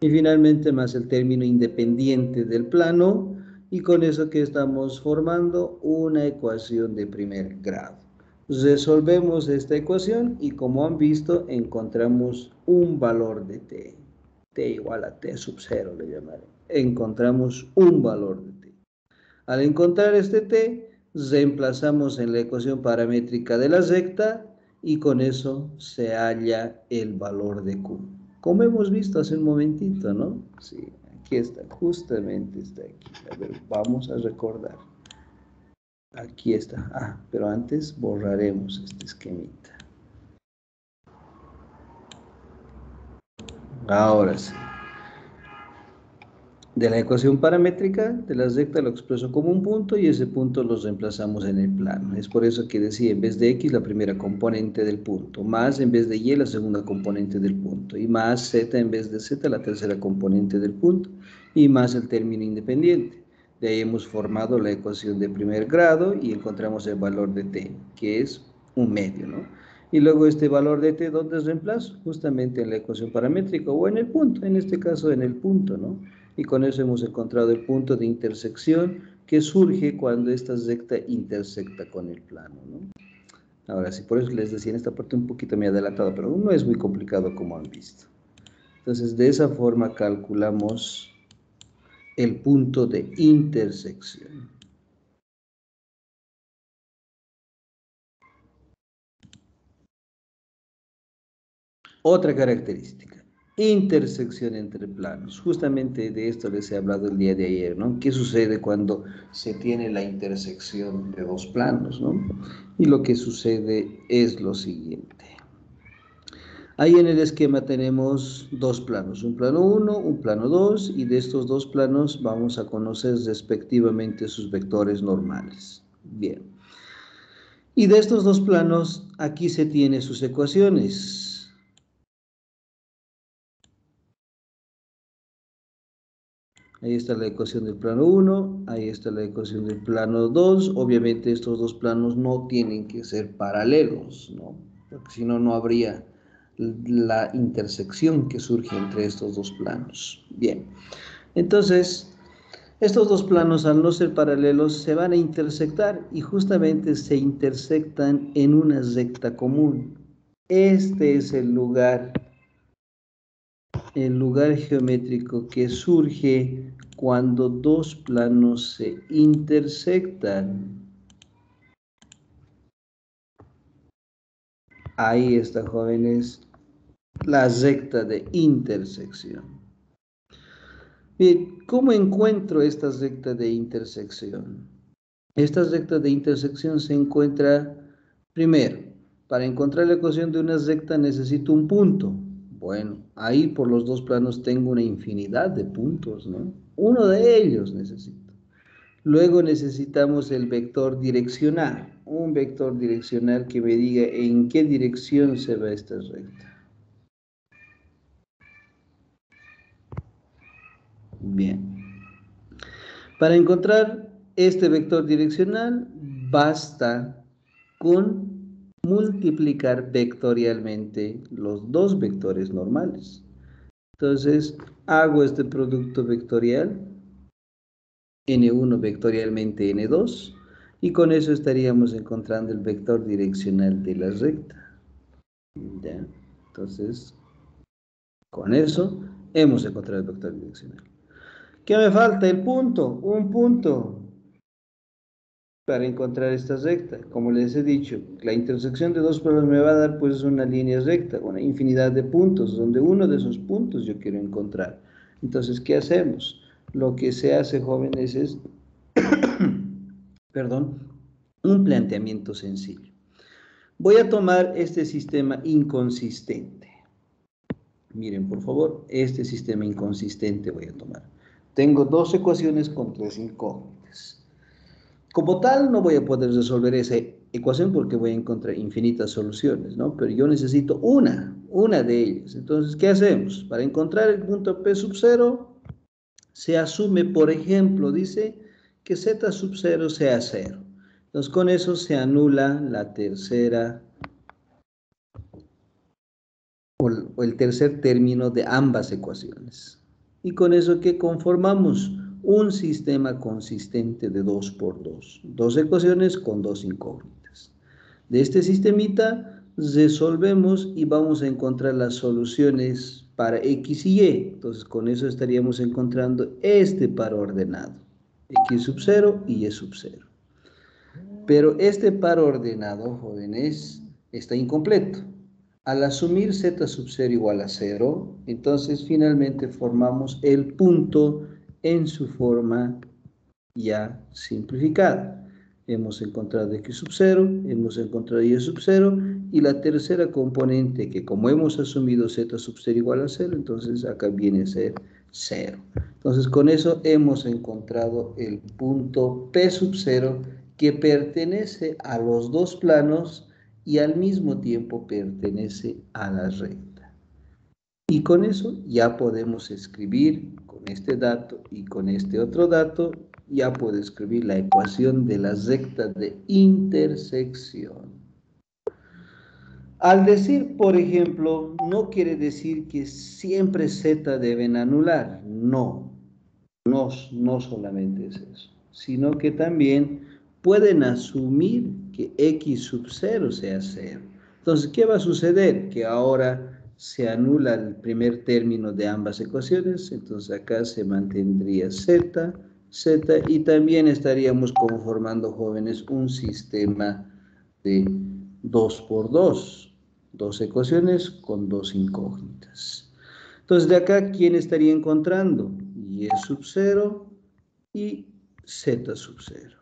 Y finalmente más el término independiente del plano, y con eso que estamos formando una ecuación de primer grado. Resolvemos esta ecuación y como han visto encontramos un valor de t. T igual a t sub 0 le llamaré. Encontramos un valor de t. Al encontrar este t, reemplazamos en la ecuación paramétrica de la recta y con eso se halla el valor de q. Como hemos visto hace un momentito, ¿no? Sí, aquí está, justamente está aquí. A ver, vamos a recordar. Aquí está. Pero antes borraremos este esquemita. Ahora sí. De la ecuación paramétrica de la recta lo expreso como un punto y ese punto lo reemplazamos en el plano. Es por eso que decía en vez de X la primera componente del punto, más en vez de Y la segunda componente del punto, y más Z en vez de Z la tercera componente del punto, y más el término independiente. De ahí hemos formado la ecuación de primer grado y encontramos el valor de t, que es un medio, ¿no? Y luego este valor de t, ¿dónde es reemplazo? Justamente en la ecuación paramétrica o en el punto, en este caso en el punto, ¿no? Y con eso hemos encontrado el punto de intersección que surge cuando esta recta intersecta con el plano, ¿no? Ahora sí, por eso les decía en esta parte un poquito me he adelantado, pero no es muy complicado como han visto. Entonces, de esa forma calculamos el punto de intersección. Otra característica, intersección entre planos. Justamente de esto les he hablado el día de ayer, ¿no? ¿Qué sucede cuando se tiene la intersección de dos planos, ¿no? Y lo que sucede es lo siguiente. Ahí en el esquema tenemos dos planos, un plano 1, un plano 2, y de estos dos planos vamos a conocer respectivamente sus vectores normales. Bien. Y de estos dos planos, aquí se tiene sus ecuaciones. Ahí está la ecuación del plano 1, ahí está la ecuación del plano 2. Obviamente estos dos planos no tienen que ser paralelos, ¿no? Porque si no, no habría la intersección que surge entre estos dos planos. Bien, entonces, estos dos planos al no ser paralelos se van a intersectar y justamente se intersectan en una recta común. Este es el lugar geométrico que surge cuando dos planos se intersectan. Ahí está, jóvenes, la recta de intersección. Bien, ¿cómo encuentro esta recta de intersección? Esta recta de intersección se encuentra, primero, para encontrar la ecuación de una recta necesito un punto. Bueno, ahí por los dos planos tengo una infinidad de puntos, ¿no? Uno de ellos necesito. Luego necesitamos el vector direccional, un vector direccional que me diga en qué dirección se va esta recta. Bien. Para encontrar este vector direccional, basta con multiplicar vectorialmente los dos vectores normales. Entonces, hago este producto vectorial, n1 vectorialmente n2, y con eso estaríamos encontrando el vector direccional de la recta. ¿Ya? Entonces, con eso hemos encontrado el vector direccional. ¿Qué me falta? El punto, un punto para encontrar esta recta. Como les he dicho, la intersección de dos planos me va a dar pues una línea recta, una infinidad de puntos, donde uno de esos puntos yo quiero encontrar. Entonces, ¿qué hacemos? Lo que se hace, jóvenes, es, perdón, un planteamiento sencillo. Voy a tomar este sistema inconsistente. Miren, por favor, este sistema inconsistente voy a tomar. Tengo dos ecuaciones con tres incógnitas. Como tal, no voy a poder resolver esa ecuación porque voy a encontrar infinitas soluciones, ¿no? Pero yo necesito una de ellas. Entonces, ¿qué hacemos? Para encontrar el punto P sub 0, se asume, por ejemplo, dice que Z sub 0 sea 0. Entonces, con eso se anula la tercera o el tercer término de ambas ecuaciones. Y con eso, ¿qué conformamos? Un sistema consistente de 2 por 2. Dos ecuaciones con dos incógnitas. De este sistemita resolvemos y vamos a encontrar las soluciones para X y Y. Entonces, con eso estaríamos encontrando este par ordenado. X sub 0 y Y sub 0. Pero este par ordenado, jóvenes, está incompleto. Al asumir z sub 0 igual a 0, entonces finalmente formamos el punto en su forma ya simplificada. Hemos encontrado x sub 0, hemos encontrado y sub 0, y la tercera componente que como hemos asumido z sub 0 igual a 0, entonces acá viene a ser 0. Entonces con eso hemos encontrado el punto P sub 0 que pertenece a los dos planos y al mismo tiempo pertenece a la recta. Y con eso ya podemos escribir, con este dato y con este otro dato, ya puedo escribir la ecuación de la recta de intersección. Al decir, por ejemplo, no quiere decir que siempre Z deben anular. No solamente es eso, sino que también pueden asumir que X sub 0 sea 0. Entonces, ¿qué va a suceder? Que ahora se anula el primer término de ambas ecuaciones, entonces acá se mantendría Z, y también estaríamos conformando, jóvenes, un sistema de 2 por 2, dos ecuaciones con dos incógnitas. Entonces, de acá, ¿quién estaría encontrando? Y sub 0 y Z sub 0.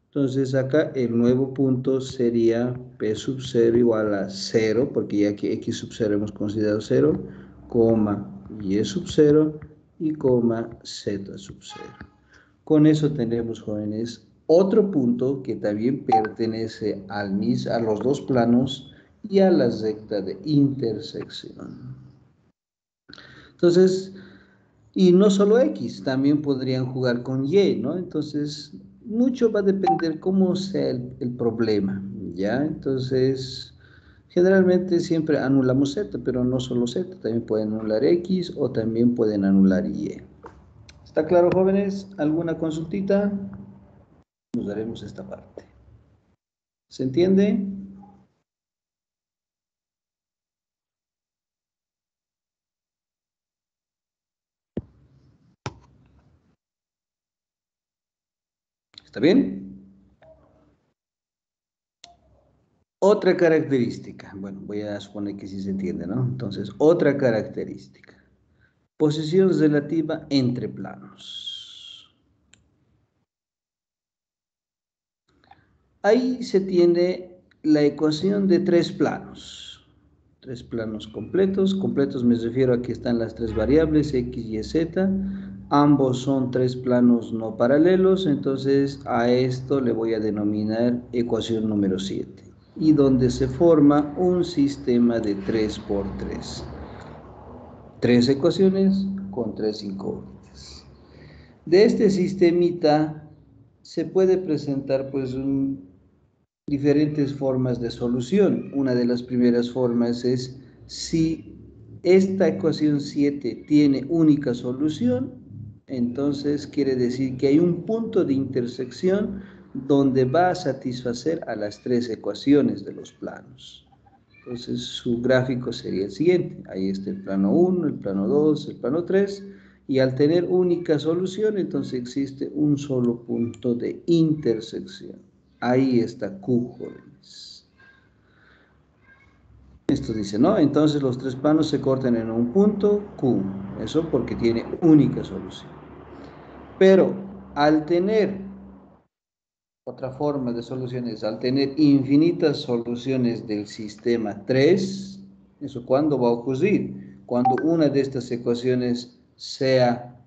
Entonces, acá el nuevo punto sería P sub 0 igual a 0, porque ya que X sub 0 hemos considerado 0, coma Y sub 0 y coma Z sub 0. Con eso tenemos, jóvenes, otro punto que también pertenece a los dos planos y a la recta de intersección. Entonces, y no solo X, también podrían jugar con Y, ¿no? Entonces, mucho va a depender cómo sea el problema, ¿ya? Entonces, generalmente siempre anulamos Z, pero no solo Z, también pueden anular X o también pueden anular Y. ¿Está claro, jóvenes? ¿Alguna consultita? Nos daremos esta parte. ¿Se entiende? ¿Está bien? Otra característica. Bueno, voy a suponer que sí se entiende, ¿no? Entonces, otra característica. Posición relativa entre planos. Ahí se tiene la ecuación de tres planos. Tres planos completos. Completos me refiero a que están las tres variables, X, Y, Z. Ambos son tres planos no paralelos, entonces a esto le voy a denominar ecuación número 7. Y donde se forma un sistema de 3 por 3. Tres ecuaciones con tres incógnitas. De este sistemita se puede presentar pues diferentes formas de solución. Una de las primeras formas es si esta ecuación 7 tiene única solución, entonces quiere decir que hay un punto de intersección donde va a satisfacer a las tres ecuaciones de los planos. Entonces su gráfico sería el siguiente. Ahí está el plano 1, el plano 2, el plano 3. Y al tener única solución, entonces existe un solo punto de intersección. Ahí está Q, jóvenes. Esto dice, ¿no? Entonces los tres planos se cortan en un punto Q. Eso porque tiene única solución. Pero al tener otra forma de soluciones, al tener infinitas soluciones del sistema 3, ¿eso cuándo va a ocurrir? cuando una de estas ecuaciones sea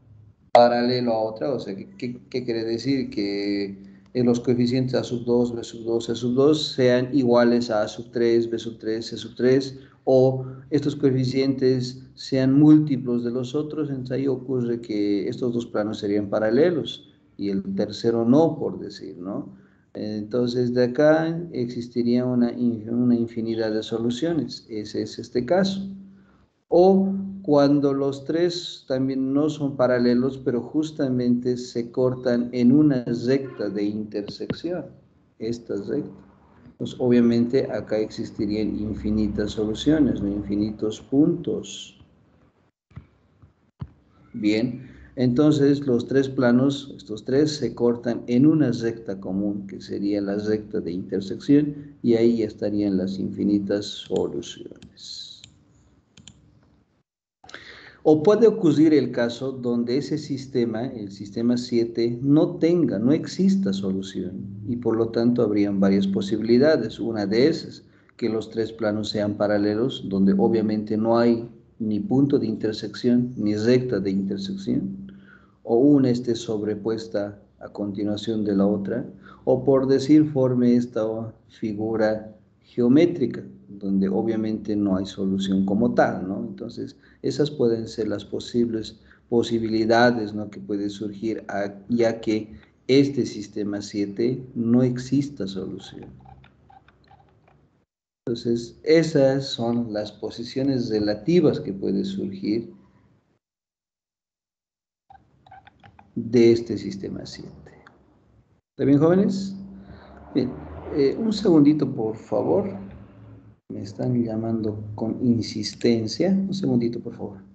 paralelo a otra, o sea, ¿qué quiere decir? Que los coeficientes a sub 2, b sub 2, c sub 2 sean iguales a sub 3, b sub 3, c sub 3, o estos coeficientes sean múltiplos de los otros, entonces ahí ocurre que estos dos planos serían paralelos y el tercero no, por decir, ¿no? Entonces de acá existiría una infinidad de soluciones, ese es este caso. O cuando los tres también no son paralelos, pero justamente se cortan en una recta de intersección, esta recta. Pues obviamente acá existirían infinitas soluciones, ¿no? Infinitos puntos. Bien, entonces los tres planos, estos tres, se cortan en una recta común, que sería la recta de intersección, y ahí estarían las infinitas soluciones. O puede ocurrir el caso donde ese sistema, el sistema 7, no exista solución y por lo tanto habrían varias posibilidades. Una de esas, que los tres planos sean paralelos, donde obviamente no hay ni punto de intersección ni recta de intersección, o una esté sobrepuesta a continuación de la otra, o por decir forme esta figura geométrica, donde obviamente no hay solución como tal, ¿no? Entonces, esas pueden ser las posibilidades, ¿no?, que puede surgir, ya que este sistema 7 no exista solución. Entonces, esas son las posiciones relativas que puede surgir de este sistema 7. ¿Está bien, jóvenes? Bien, un segundito, por favor. Me están llamando con insistencia. Un segundito, por favor.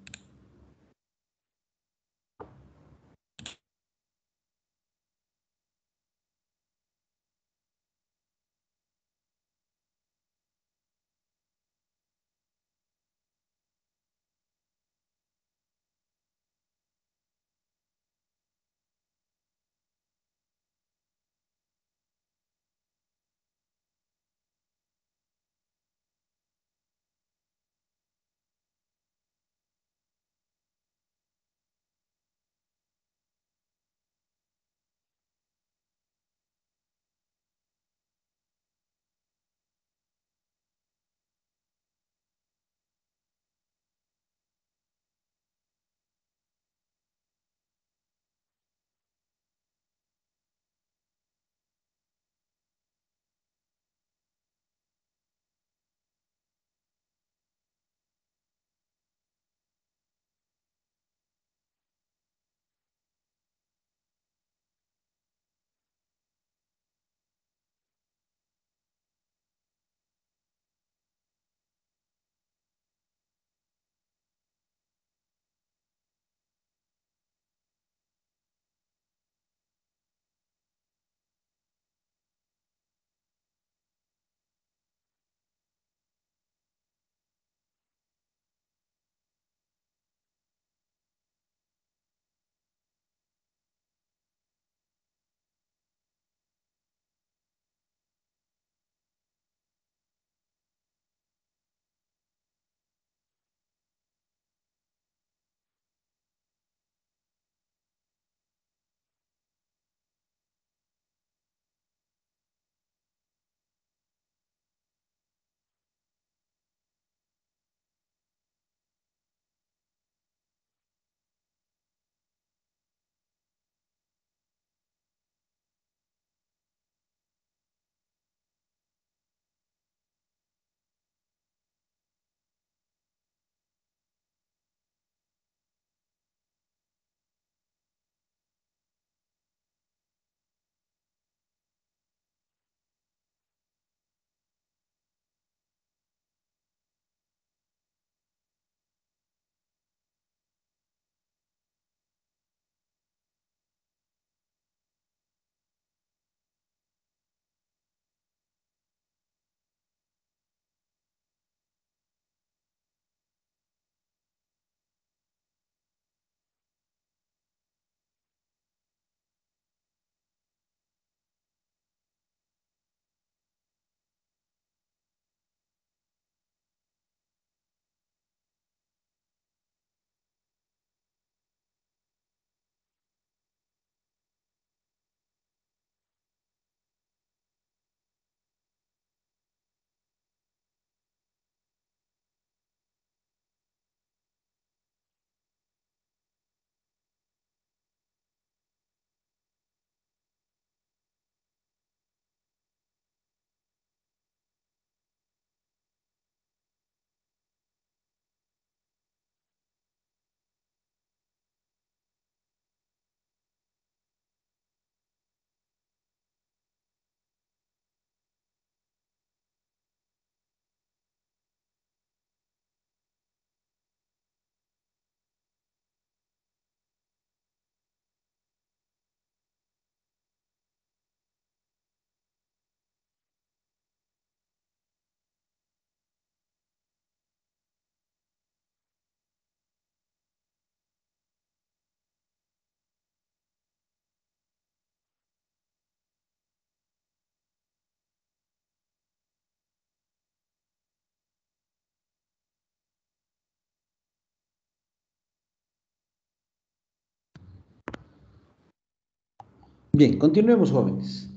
Bien, continuemos, jóvenes.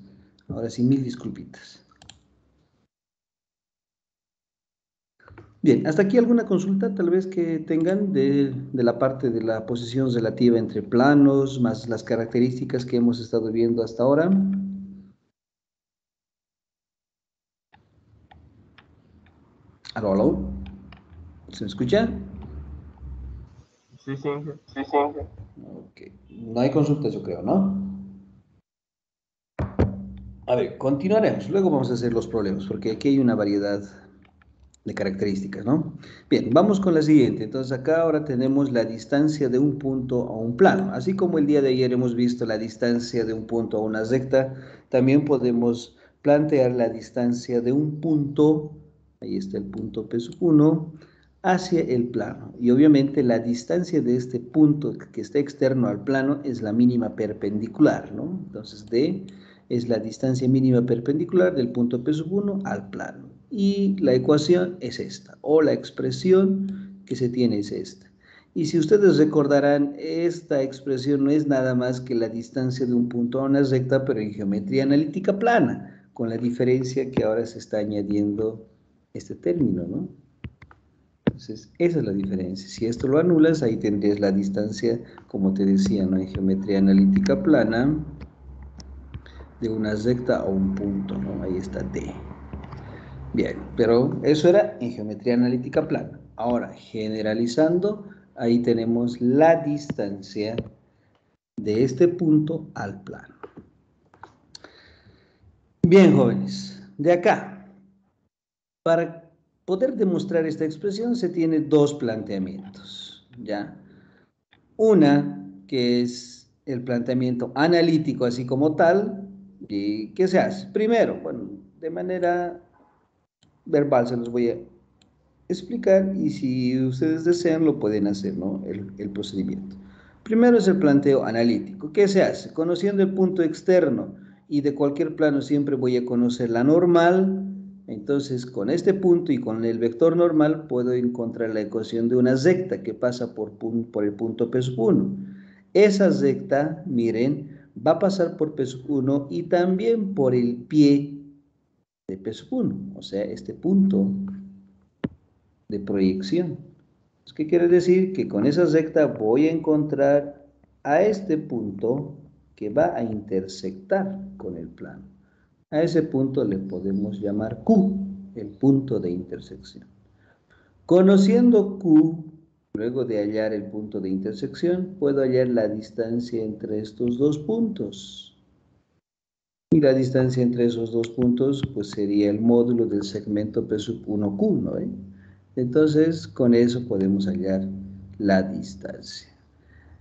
Ahora sí, mil disculpitas. Bien, hasta aquí alguna consulta tal vez que tengan de la parte de la posición relativa entre planos, más las características que hemos estado viendo hasta ahora. Aló, aló. ¿Se me escucha? Sí, sí, Sí, sí. Ok. No hay consultas, yo creo, ¿no? A ver, continuaremos. Luego vamos a hacer los problemas, porque aquí hay una variedad de características, ¿no? Bien, vamos con la siguiente. Entonces acá ahora tenemos la distancia de un punto a un plano. Así como el día de ayer hemos visto la distancia de un punto a una recta, también podemos plantear la distancia de un punto, ahí está el punto P1, hacia el plano. Y obviamente la distancia de este punto que está externo al plano es la mínima perpendicular, ¿no? Entonces D es la distancia mínima perpendicular del punto P1 al plano. Y la ecuación es esta, o la expresión que se tiene es esta. Y si ustedes recordarán, esta expresión no es nada más que la distancia de un punto a una recta, pero en geometría analítica plana, con la diferencia que ahora se está añadiendo este término, ¿no? Entonces, esa es la diferencia. Si esto lo anulas, ahí tendrías la distancia, como te decía, ¿no? En geometría analítica plana, de una recta a un punto, ¿no? Ahí está D. Bien, pero eso era en geometría analítica plana. Ahora, generalizando, ahí tenemos la distancia de este punto al plano. Bien, jóvenes, de acá, para poder demostrar esta expresión se tiene dos planteamientos, ¿ya? Una, que es el planteamiento analítico así como tal, y ¿qué se hace? Primero, bueno, de manera verbal se los voy a explicar y si ustedes desean lo pueden hacer, ¿no? El procedimiento. Primero es el planteo analítico. ¿Qué se hace? Conociendo el punto externo y de cualquier plano siempre voy a conocer la normal. Entonces, con este punto y con el vector normal puedo encontrar la ecuación de una recta que pasa por el punto P1. Esa recta, miren, va a pasar por P1 y también por el pie de P1, o sea, este punto de proyección. ¿Qué quiere decir? Que con esa recta voy a encontrar a este punto que va a intersectar con el plano. A ese punto le podemos llamar Q, el punto de intersección. Conociendo Q, luego de hallar el punto de intersección, puedo hallar la distancia entre estos dos puntos. Y la distancia entre esos dos puntos, pues sería el módulo del segmento P1Q, ¿no? Entonces, con eso podemos hallar la distancia.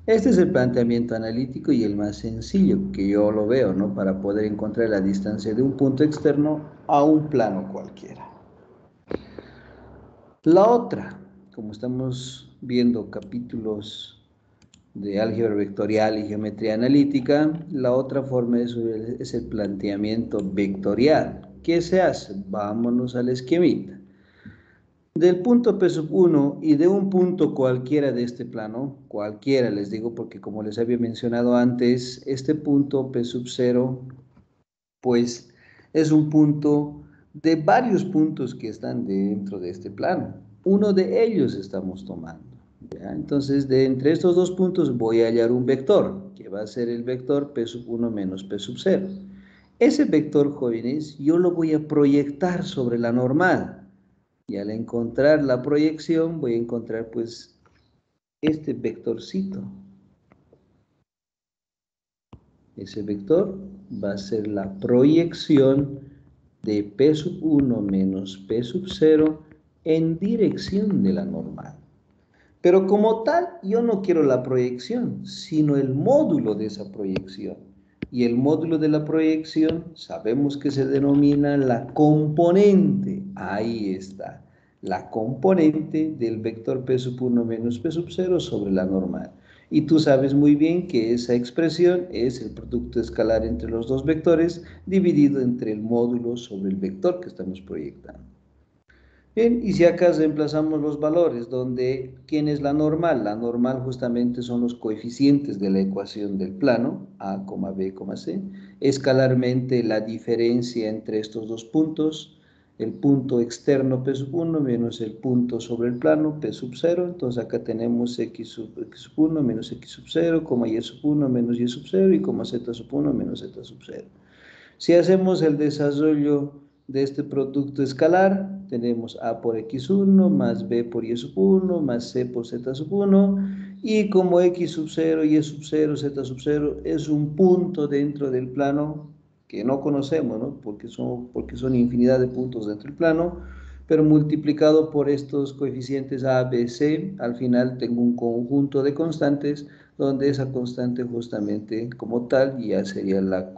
Este es el planteamiento analítico y el más sencillo que yo lo veo, ¿no? Para poder encontrar la distancia de un punto externo a un plano cualquiera. La otra, como estamos viendo capítulos de álgebra vectorial y geometría analítica, la otra forma es el planteamiento vectorial. ¿Qué se hace? Vámonos al esquemita. Del punto P1 y de un punto cualquiera de este plano, cualquiera les digo porque como les había mencionado antes, este punto P0 pues es un punto de varios puntos que están dentro de este plano. Uno de ellos estamos tomando. ¿Ya? Entonces, de entre estos dos puntos voy a hallar un vector, que va a ser el vector P1 menos P0. Ese vector, jóvenes, yo lo voy a proyectar sobre la normal. Y al encontrar la proyección, voy a encontrar, pues, este vectorcito. Ese vector va a ser la proyección de P1 menos P0 en dirección de la normal. Pero como tal, yo no quiero la proyección, sino el módulo de esa proyección. Y el módulo de la proyección sabemos que se denomina la componente. Ahí está, la componente del vector P1 menos P0 sobre la normal. Y tú sabes muy bien que esa expresión es el producto escalar entre los dos vectores dividido entre el módulo sobre el vector que estamos proyectando. Bien, y si acá reemplazamos los valores, donde, ¿quién es la normal? La normal justamente son los coeficientes de la ecuación del plano, a, b, c. Escalarmente la diferencia entre estos dos puntos, el punto externo P sub 1 menos el punto sobre el plano P sub 0. Entonces acá tenemos x sub 1 menos x sub 0, y sub 1 menos y sub 0, y z sub 1 menos z sub 0. Si hacemos el desarrollo de este producto escalar, tenemos a por x1 más b por y sub 1 más c por z sub 1, y como x sub 0, y sub 0, z sub 0 es un punto dentro del plano que no conocemos, ¿no? Porque son infinidad de puntos dentro del plano, pero multiplicado por estos coeficientes a, b, c, al final tengo un conjunto de constantes donde esa constante justamente como tal ya sería la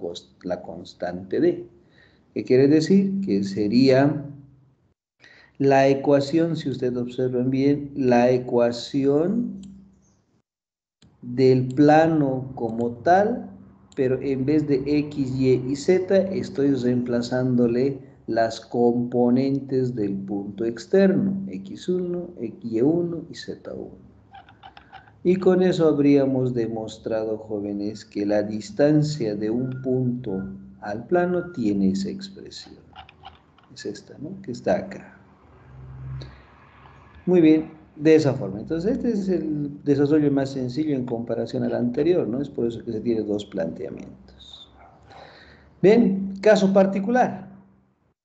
constante D. ¿Qué quiere decir? Que sería la ecuación, si ustedes observan bien, la ecuación del plano como tal, pero en vez de x, y y z, estoy reemplazándole las componentes del punto externo, x1, y1 y z1. Y con eso habríamos demostrado, jóvenes, que la distancia de un punto al plano tiene esa expresión. Es esta, ¿no? Que está acá. Muy bien, de esa forma. Entonces, este es el desarrollo más sencillo en comparación al anterior, ¿no? Es por eso que se tiene dos planteamientos. Bien, caso particular,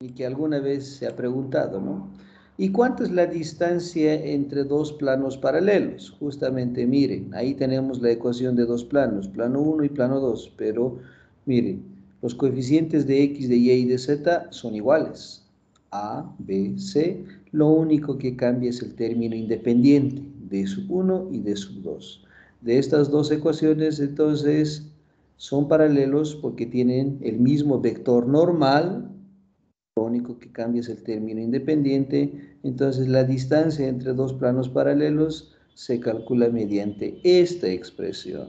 y que alguna vez se ha preguntado, ¿no? ¿Y cuánto es la distancia entre dos planos paralelos? Justamente, miren, ahí tenemos la ecuación de dos planos, plano 1 y plano 2, pero miren, los coeficientes de x, de y de z son iguales, a, b, c, lo único que cambia es el término independiente, d sub 1 y d sub 2. De estas dos ecuaciones, entonces, son paralelos porque tienen el mismo vector normal. Lo único que cambia es el término independiente. Entonces la distancia entre dos planos paralelos se calcula mediante esta expresión,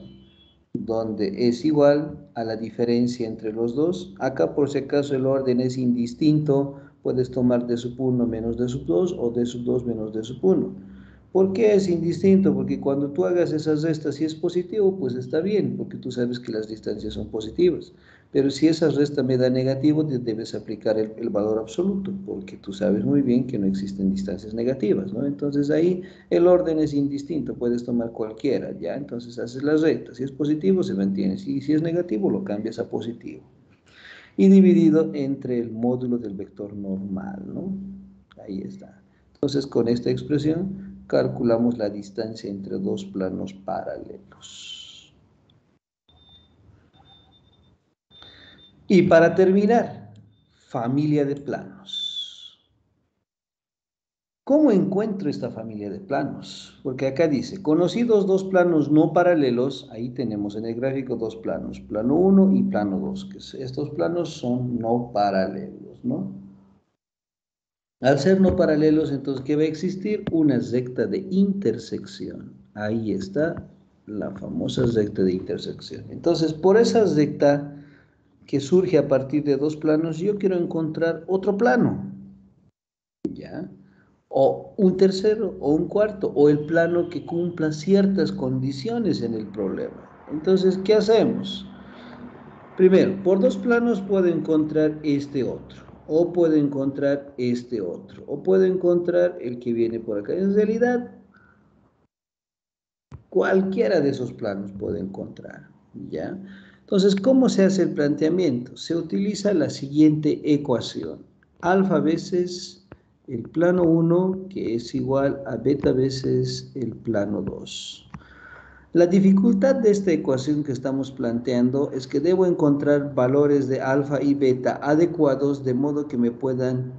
donde es igual a la diferencia entre los dos. Acá por si acaso el orden es indistinto, puedes tomar d sub 1 menos d sub 2 o d sub 2 menos d sub 1. ¿Por qué es indistinto? Porque cuando tú hagas esas restas, si es positivo, pues está bien, porque tú sabes que las distancias son positivas. Pero si esa resta me da negativo, debes aplicar el valor absoluto, porque tú sabes muy bien que no existen distancias negativas, ¿no? Entonces ahí el orden es indistinto, puedes tomar cualquiera, ¿ya? Entonces haces la recta, si es positivo se mantiene, si es negativo lo cambias a positivo. Y dividido entre el módulo del vector normal, ¿no? Ahí está. Entonces con esta expresión calculamos la distancia entre dos planos paralelos. Y para terminar, familia de planos. ¿Cómo encuentro esta familia de planos? Porque acá dice, conocidos dos planos no paralelos, ahí tenemos en el gráfico dos planos, plano 1 y plano 2, que estos planos son no paralelos, ¿no? Al ser no paralelos, entonces, ¿qué va a existir? Una recta de intersección. Ahí está la famosa recta de intersección. Entonces, por esa recta que surge a partir de dos planos, yo quiero encontrar otro plano, ¿ya? O un tercero, o un cuarto, o el plano que cumpla ciertas condiciones en el problema. Entonces, ¿qué hacemos? Primero, por dos planos puedo encontrar este otro, o puedo encontrar este otro, o puedo encontrar el que viene por acá. En realidad, cualquiera de esos planos puedo encontrar, ¿ya? Entonces, ¿cómo se hace el planteamiento? Se utiliza la siguiente ecuación. Alfa veces el plano 1, que es igual a beta veces el plano 2. La dificultad de esta ecuación que estamos planteando es que debo encontrar valores de alfa y beta adecuados de modo que me puedan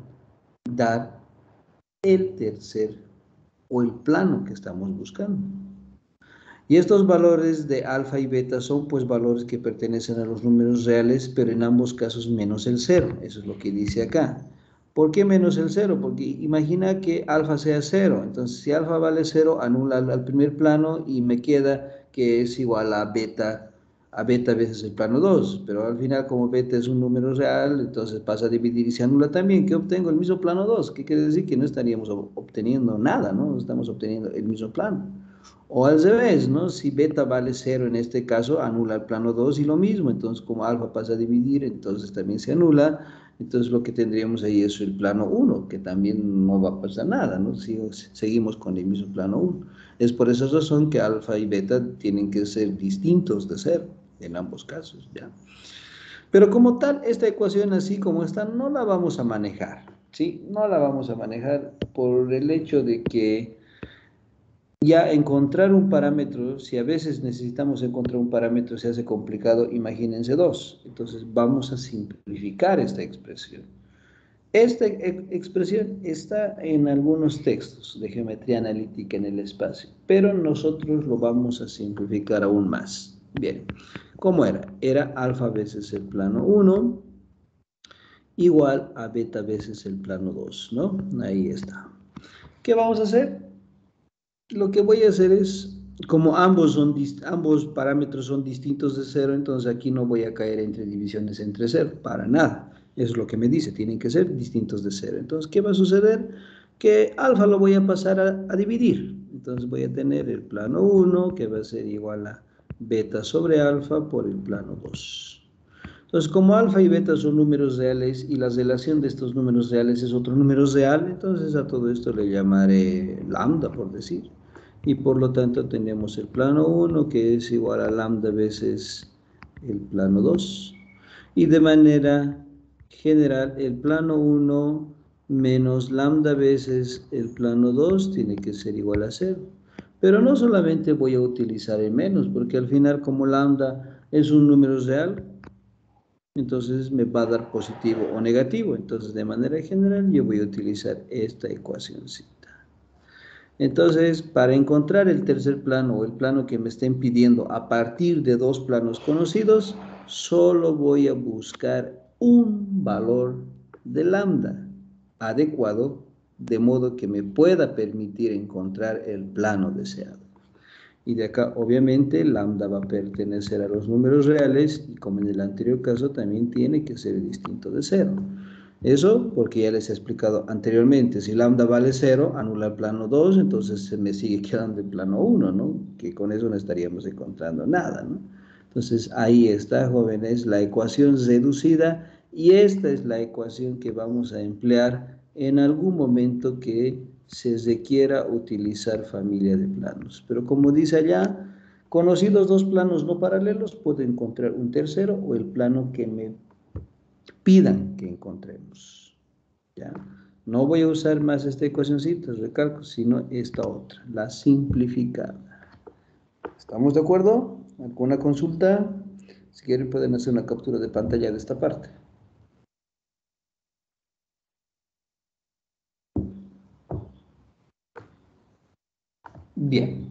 dar el tercer o el plano que estamos buscando. Y estos valores de alfa y beta son pues valores que pertenecen a los números reales, pero en ambos casos menos el 0. Eso es lo que dice acá. ¿Por qué menos el 0? Porque imagina que alfa sea 0. Entonces, si alfa vale 0, anula al primer plano y me queda que es igual a beta a beta veces el plano 2, pero al final como beta es un número real, entonces pasa a dividir y se anula también. ¿Qué obtengo? El mismo plano 2, que quiere decir que no estaríamos obteniendo nada, ¿no? No estamos obteniendo el mismo plano. O al revés, ¿no? Si beta vale 0 en este caso, anula el plano 2 y lo mismo. Entonces, como alfa pasa a dividir, entonces también se anula. Entonces, lo que tendríamos ahí es el plano 1, que también no va a pasar nada, ¿no? Si seguimos con el mismo plano 1. Es por esa razón que alfa y beta tienen que ser distintos de 0 en ambos casos, ¿ya? Pero como tal, esta ecuación así como está, no la vamos a manejar, ¿sí? No la vamos a manejar por el hecho de que ya encontrar un parámetro, si a veces necesitamos encontrar un parámetro, se hace complicado, imagínense dos. Entonces vamos a simplificar esta expresión. Esta expresión está en algunos textos de geometría analítica en el espacio, pero nosotros lo vamos a simplificar aún más. Bien, ¿cómo era? Era alfa veces el plano 1 igual a beta veces el plano 2, ¿no? Ahí está. ¿Qué vamos a hacer? Lo que voy a hacer es, como ambos parámetros son distintos de 0, entonces aquí no voy a caer entre divisiones entre 0, para nada. Es lo que me dice, tienen que ser distintos de 0. Entonces, ¿qué va a suceder? Que alfa lo voy a pasar a dividir. Entonces voy a tener el plano 1, que va a ser igual a beta sobre alfa por el plano 2. Entonces, como alfa y beta son números reales y la relación de estos números reales es otro número real, entonces a todo esto le llamaré lambda, por decir. Y por lo tanto tenemos el plano 1 que es igual a lambda veces el plano 2. Y de manera general, el plano 1 menos lambda veces el plano 2 tiene que ser igual a 0. Pero no solamente voy a utilizar el menos, porque al final como lambda es un número real, entonces me va a dar positivo o negativo. Entonces, de manera general, yo voy a utilizar esta ecuacióncita. Entonces, para encontrar el tercer plano o el plano que me estén pidiendo a partir de dos planos conocidos, solo voy a buscar un valor de lambda adecuado, de modo que me pueda permitir encontrar el plano deseado. Y de acá, obviamente, lambda va a pertenecer a los números reales y como en el anterior caso, también tiene que ser distinto de 0. Eso porque ya les he explicado anteriormente, si lambda vale 0, anula el plano 2, entonces se me sigue quedando el plano 1, ¿no? Que con eso no estaríamos encontrando nada, ¿no? Entonces, ahí está, jóvenes, la ecuación reducida y esta es la ecuación que vamos a emplear en algún momento que se requiera utilizar familia de planos. Pero como dice allá, conocidos dos planos no paralelos, puedo encontrar un tercero o el plano que me pidan que encontremos. ¿Ya? No voy a usar más esta ecuacióncita, recalco, sino esta otra, la simplificada. ¿Estamos de acuerdo? ¿Alguna consulta? Si quieren pueden hacer una captura de pantalla de esta parte. Bien,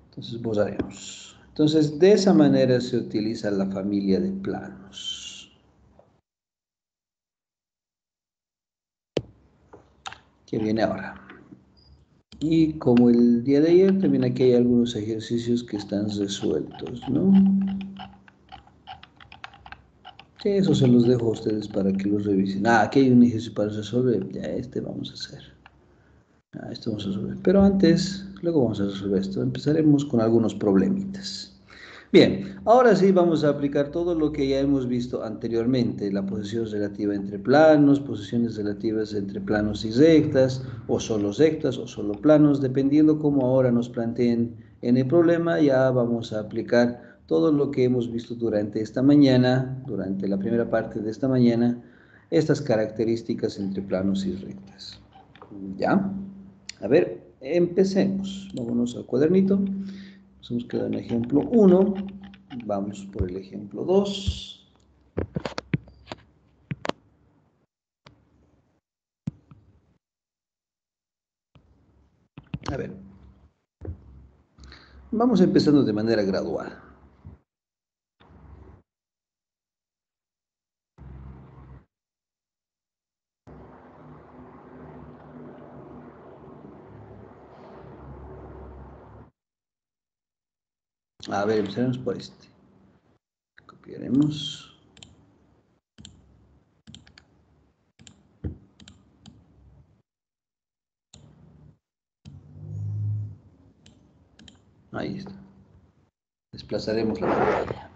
entonces haremos. Entonces, de esa manera se utiliza la familia de planos. Que viene ahora. Y como el día de ayer, también aquí hay algunos ejercicios que están resueltos, ¿no? Sí, eso se los dejo a ustedes para que los revisen. Ah, aquí hay un ejercicio para resolver. Ya este vamos a hacer. Ah, esto vamos a resolver. Pero antes, luego vamos a resolver esto. Empezaremos con algunos problemitas. Bien, ahora sí vamos a aplicar todo lo que ya hemos visto anteriormente, la posición relativa entre planos, posiciones relativas entre planos y rectas, o solo rectas, o solo planos, dependiendo cómo ahora nos planteen en el problema, ya vamos a aplicar todo lo que hemos visto durante esta mañana, durante la primera parte de esta mañana, estas características entre planos y rectas. ¿Ya? A ver, empecemos. Vámonos al cuadernito. Nos hemos quedado en ejemplo 1. Vamos por el ejemplo 2. A ver, vamos empezando de manera gradual. A ver, empezaremos por este. Copiaremos. Ahí está. Desplazaremos la pantalla.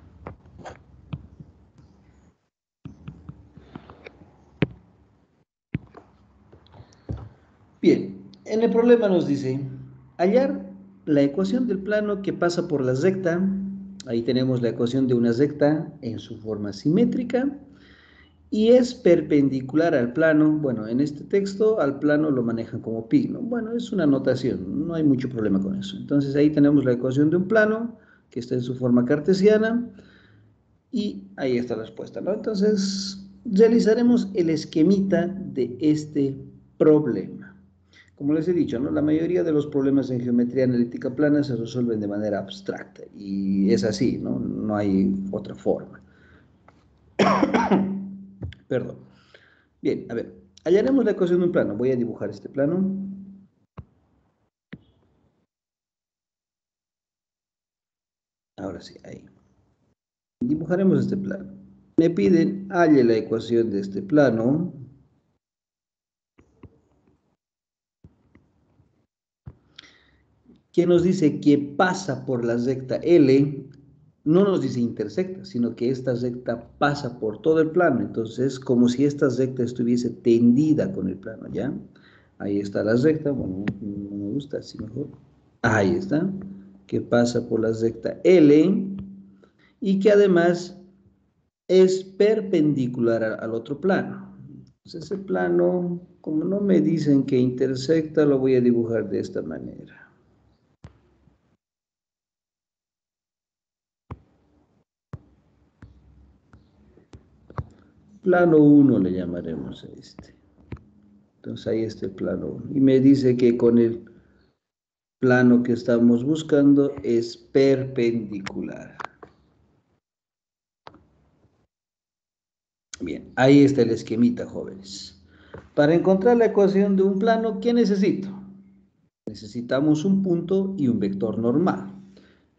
Bien, en el problema nos dice hallar la ecuación del plano que pasa por la recta. Ahí tenemos la ecuación de una recta en su forma simétrica y es perpendicular al plano. Bueno, en este texto al plano lo manejan como pi, ¿no? Bueno, es una notación, no hay mucho problema con eso. Entonces ahí tenemos la ecuación de un plano que está en su forma cartesiana y ahí está la respuesta, ¿no? Entonces realizaremos el esquemita de este problema. Como les he dicho, ¿no? La mayoría de los problemas en geometría analítica plana se resuelven de manera abstracta y es así, ¿no? No hay otra forma. Perdón. Bien, a ver, hallaremos la ecuación de un plano. Voy a dibujar este plano. Ahora sí, ahí. Dibujaremos este plano. Me piden, halle la ecuación de este plano. Que nos dice que pasa por la recta L, no nos dice intersecta, sino que esta recta pasa por todo el plano. Entonces, como si esta recta estuviese tendida con el plano, ¿ya? Ahí está la recta, bueno, no me gusta, así mejor. Ahí está, que pasa por la recta L y que además es perpendicular al otro plano. Entonces, ese plano, como no me dicen que intersecta, lo voy a dibujar de esta manera. Plano 1 le llamaremos a este. Entonces ahí está el plano 1. Y me dice que con el plano que estamos buscando es perpendicular. Bien, ahí está el esquemita, jóvenes. Para encontrar la ecuación de un plano, ¿qué necesito? Necesitamos un punto y un vector normal.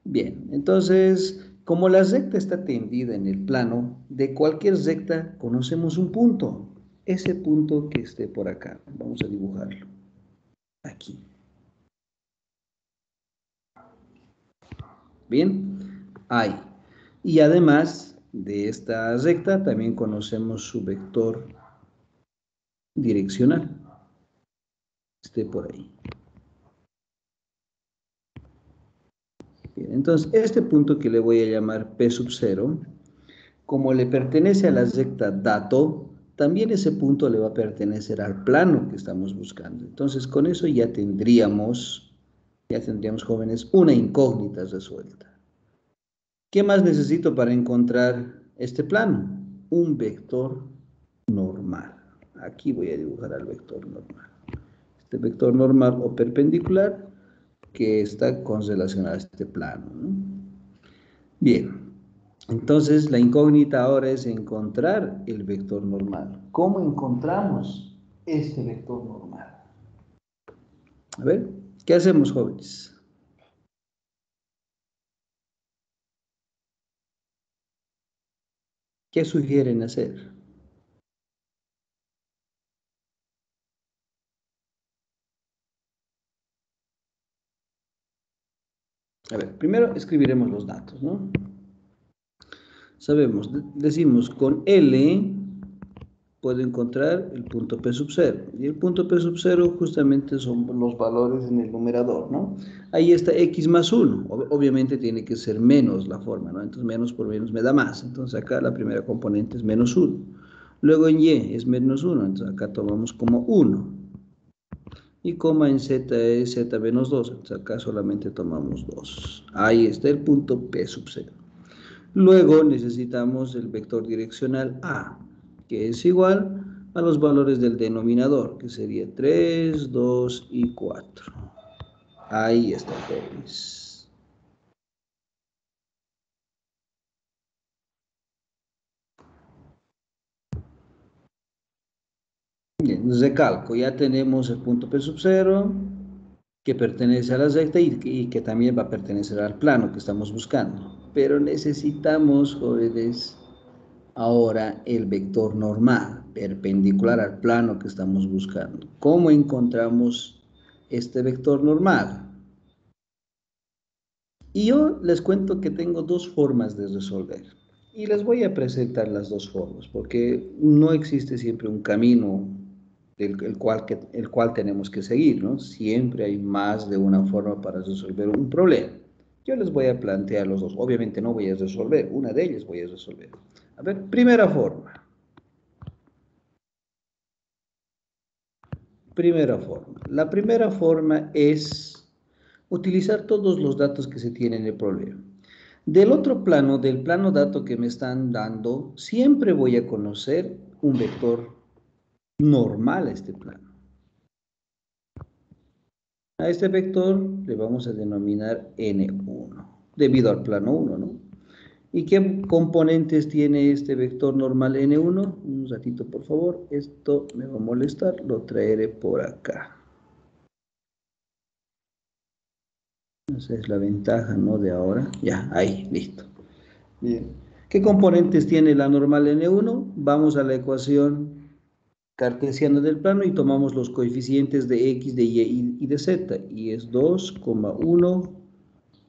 Bien, entonces, como la recta está tendida en el plano, de cualquier recta conocemos un punto. Ese punto que esté por acá. Vamos a dibujarlo. Aquí. Bien, hay. Y además de esta recta, también conocemos su vector direccional. Esté por ahí. Bien, entonces, este punto que le voy a llamar P sub 0, como le pertenece a la recta dato, también ese punto le va a pertenecer al plano que estamos buscando. Entonces, con eso ya tendríamos, jóvenes, una incógnita resuelta. ¿Qué más necesito para encontrar este plano? Un vector normal. Aquí voy a dibujar al vector normal. Este vector normal o perpendicular que está con relación a este plano, ¿no? Bien, entonces la incógnita ahora es encontrar el vector normal. ¿Cómo encontramos este vector normal? A ver, ¿qué hacemos, jóvenes? ¿Qué sugieren hacer? A ver, primero escribiremos los datos, ¿no? Sabemos, decimos con L puedo encontrar el punto P sub 0. Y el punto P sub 0 justamente son los valores en el numerador, ¿no? Ahí está X más 1. Obviamente tiene que ser menos la forma, ¿no? Entonces menos por menos me da más. Entonces acá la primera componente es menos 1. Luego en Y es menos 1. Entonces acá tomamos como 1. Y coma en Z es Z menos 2. Entonces acá solamente tomamos 2. Ahí está el punto P sub 0. Luego necesitamos el vector direccional A, que es igual a los valores del denominador, que sería 3, 2 y 4. Ahí está, jóvenes. Bien, recalco, ya tenemos el punto P sub 0, que pertenece a la recta y que también va a pertenecer al plano que estamos buscando. Pero necesitamos, jóvenes, ahora el vector normal, perpendicular al plano que estamos buscando. ¿Cómo encontramos este vector normal? Y yo les cuento que tengo dos formas de resolver. Y les voy a presentar las dos formas, porque no existe siempre un camino el cual tenemos que seguir, ¿no? Siempre hay más de una forma para resolver un problema. Yo les voy a plantear los dos. Obviamente no voy a resolver, una de ellas voy a resolver. A ver, primera forma. Primera forma. La primera forma es utilizar todos los datos que se tienen en el problema. Del otro plano, del plano dato que me están dando, siempre voy a conocer un vector normal a este plano. A este vector le vamos a denominar N1, debido al plano 1, ¿no? ¿Y qué componentes tiene este vector normal N1? Un ratito, por favor. Esto me va a molestar, lo traeré por acá. Esa es la ventaja, ¿no? De ahora. Ya, ahí, listo. Bien. ¿Qué componentes tiene la normal N1? Vamos a la ecuación cartesiana del plano y tomamos los coeficientes de X, de Y y de Z. Y es 2,1,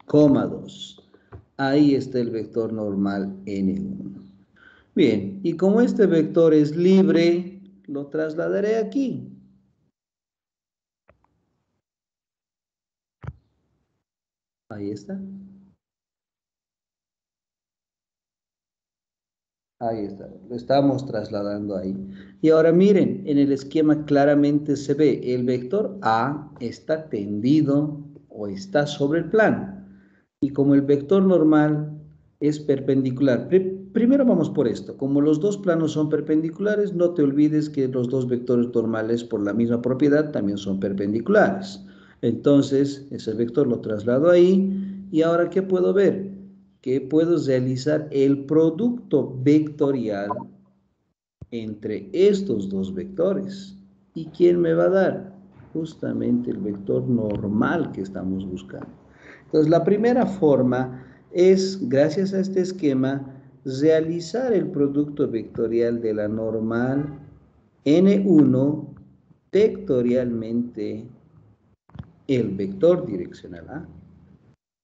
2. Ahí está el vector normal N1. Bien, y como este vector es libre, lo trasladaré aquí. Ahí está. Ahí está, lo estamos trasladando ahí. Y ahora miren, en el esquema claramente se ve el vector A está tendido o está sobre el plano. Y como el vector normal es perpendicular, primero vamos por esto. Como los dos planos son perpendiculares, no te olvides que los dos vectores normales por la misma propiedad también son perpendiculares. Entonces, ese vector lo traslado ahí. Y ahora, ¿qué puedo ver? Que puedo realizar el producto vectorial entre estos dos vectores. ¿Y quién me va a dar? Justamente el vector normal que estamos buscando. Entonces, la primera forma es, gracias a este esquema, realizar el producto vectorial de la normal N1 vectorialmente el vector direccional A.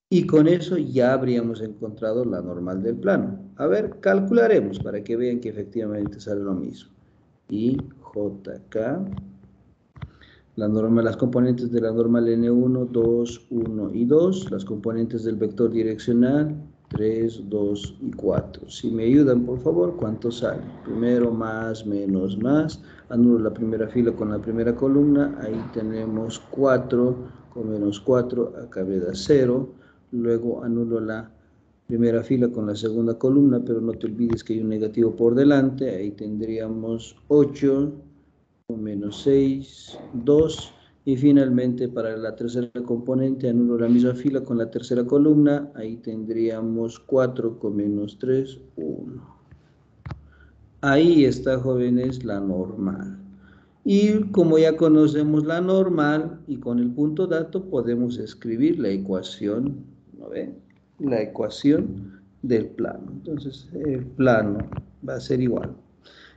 Y con eso ya habríamos encontrado la normal del plano. A ver, calcularemos para que vean que efectivamente sale lo mismo. Y JK, la norma, las componentes de la normal N1, 2, 1 y 2, las componentes del vector direccional, 3, 2 y 4. Si me ayudan, por favor, ¿cuánto sale? Primero más, menos, más. Anulo la primera fila con la primera columna. Ahí tenemos 4 con menos 4, acá me da 0. Luego anulo la primera fila con la segunda columna, pero no te olvides que hay un negativo por delante. Ahí tendríamos 8 con menos 6, 2. Y finalmente para la tercera componente anulo la misma fila con la tercera columna. Ahí tendríamos 4 con menos 3, 1. Ahí está, jóvenes, la normal. Y como ya conocemos la normal y con el punto dato podemos escribir la ecuación, ¿no ven? La ecuación del plano. Entonces el plano va a ser igual.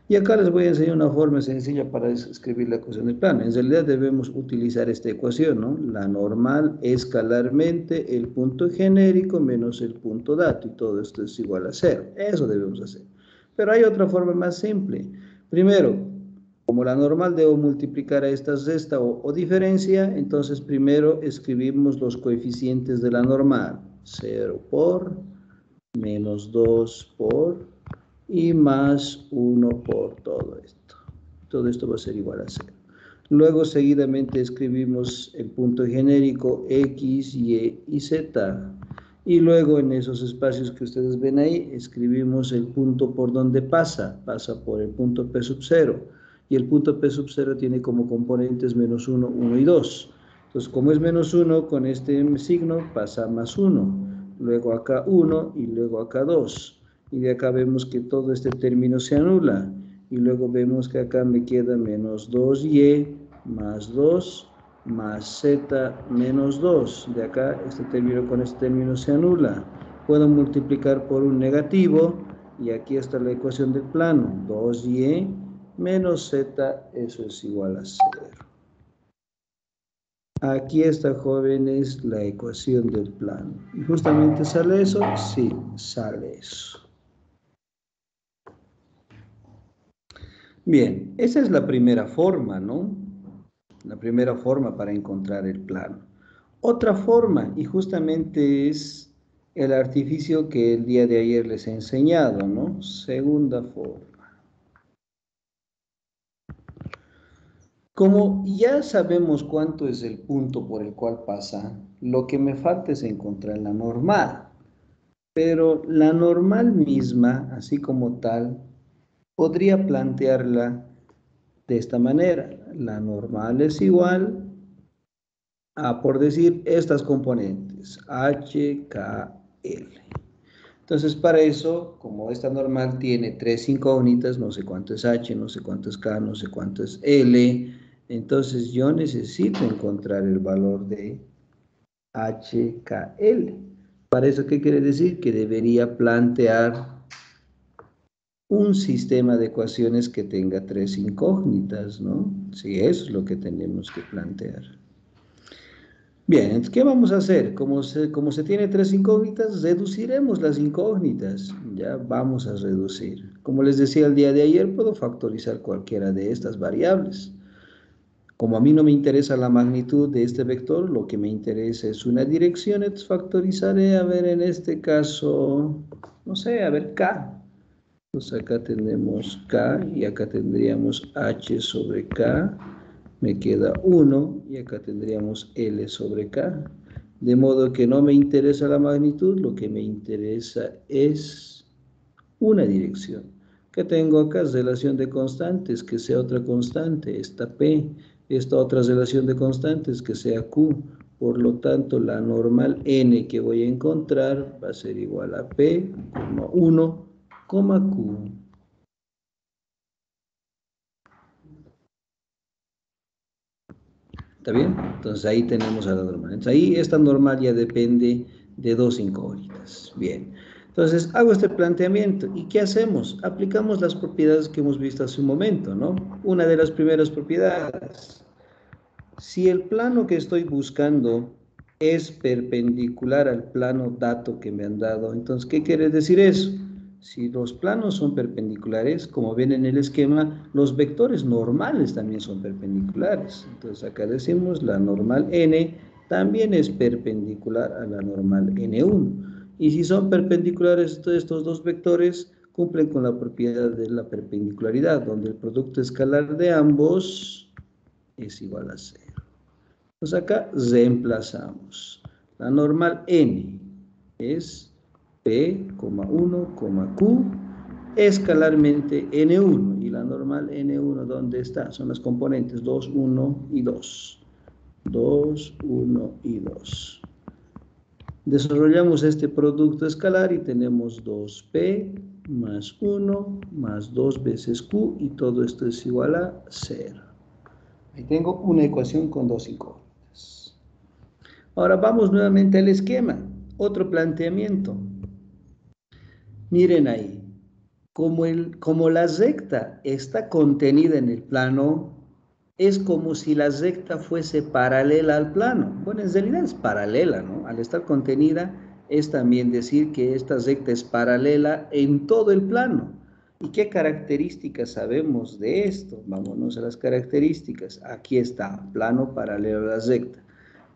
Y acá les voy a enseñar una forma sencilla para escribir la ecuación del plano. En realidad debemos utilizar esta ecuación, ¿no? La normal escalarmente el punto genérico menos el punto dato y todo esto es igual a 0. Eso debemos hacer. Pero hay otra forma más simple. Primero, como la normal debo multiplicar a esta resta o diferencia, entonces primero escribimos los coeficientes de la normal. 0 por, menos 2 por, y más 1 por todo esto. Todo esto va a ser igual a 0. Luego seguidamente escribimos el punto genérico X, Y y Z. Y luego en esos espacios que ustedes ven ahí, escribimos el punto por donde pasa. Pasa por el punto P sub 0. Y el punto P sub 0 tiene como componentes menos 1, 1 y 2. Entonces, como es menos 1, con este signo pasa más 1. Luego acá 1 y luego acá 2. Y de acá vemos que todo este término se anula. Y luego vemos que acá me queda menos 2y más 2 más z menos 2. De acá, este término con este término se anula. Puedo multiplicar por un negativo, y aquí está la ecuación del plano. 2y menos z, eso es igual a 0. Aquí está, jóvenes, la ecuación del plano. ¿Y justamente sale eso? Sí, sale eso. Bien, esa es la primera forma, ¿no? La primera forma para encontrar el plano. Otra forma, y justamente es el artificio que el día de ayer les he enseñado, ¿no? Segunda forma. Como ya sabemos cuánto es el punto por el cual pasa, lo que me falta es encontrar la normal. Pero la normal misma, así como tal, podría plantearla de esta manera. La normal es igual a, por decir, estas componentes, H, K, L. Entonces, para eso, como esta normal tiene tres incógnitas, no sé cuánto es H, no sé cuánto es K, no sé cuánto es L, entonces yo necesito encontrar el valor de HKL. Para eso, ¿qué quiere decir? Que debería plantear un sistema de ecuaciones que tenga tres incógnitas, ¿no? Sí, eso es lo que tenemos que plantear. Bien, entonces, ¿qué vamos a hacer? Como se tiene tres incógnitas, reduciremos las incógnitas. Ya vamos a reducir. Como les decía el día de ayer, puedo factorizar cualquiera de estas variables. Como a mí no me interesa la magnitud de este vector, lo que me interesa es una dirección, entonces factorizaré, a ver, en este caso, no sé, a ver, K. Entonces acá tenemos K y acá tendríamos H sobre K, me queda 1 y acá tendríamos L sobre K. De modo que no me interesa la magnitud, lo que me interesa es una dirección. ¿Qué tengo acá? Relación de constantes, que sea otra constante, esta P, esta otra relación de constantes, que sea Q. Por lo tanto, la normal N que voy a encontrar va a ser igual a P, 1, Q. ¿Está bien? Entonces ahí tenemos a la normal. Entonces ahí esta normal ya depende de dos incógnitas. Bien. Entonces hago este planteamiento. ¿Y qué hacemos? Aplicamos las propiedades que hemos visto hace un momento, ¿no? Una de las primeras propiedades. Si el plano que estoy buscando es perpendicular al plano dato que me han dado, entonces, ¿qué quiere decir eso? Si los planos son perpendiculares, como ven en el esquema, los vectores normales también son perpendiculares. Entonces, acá decimos la normal n también es perpendicular a la normal n1. Y si son perpendiculares estos dos vectores, cumplen con la propiedad de la perpendicularidad, donde el producto escalar de ambos es igual a 0. Pues acá reemplazamos. La normal n es P, 1, Q, escalarmente n1. Y la normal n1, ¿dónde está? Son las componentes 2, 1 y 2. 2, 1 y 2. Desarrollamos este producto escalar y tenemos 2P más 1 más 2 veces Q y todo esto es igual a 0. Ahí tengo una ecuación con dos incógnitas. Ahora vamos nuevamente al esquema. Otro planteamiento. Miren ahí. Como la recta está contenida en el plano, es como si la recta fuese paralela al plano. Bueno, en realidad es paralela, ¿no? Al estar contenida, es también decir que esta recta es paralela en todo el plano. ¿Y qué características sabemos de esto? Vámonos a las características. Aquí está, plano paralelo a la recta.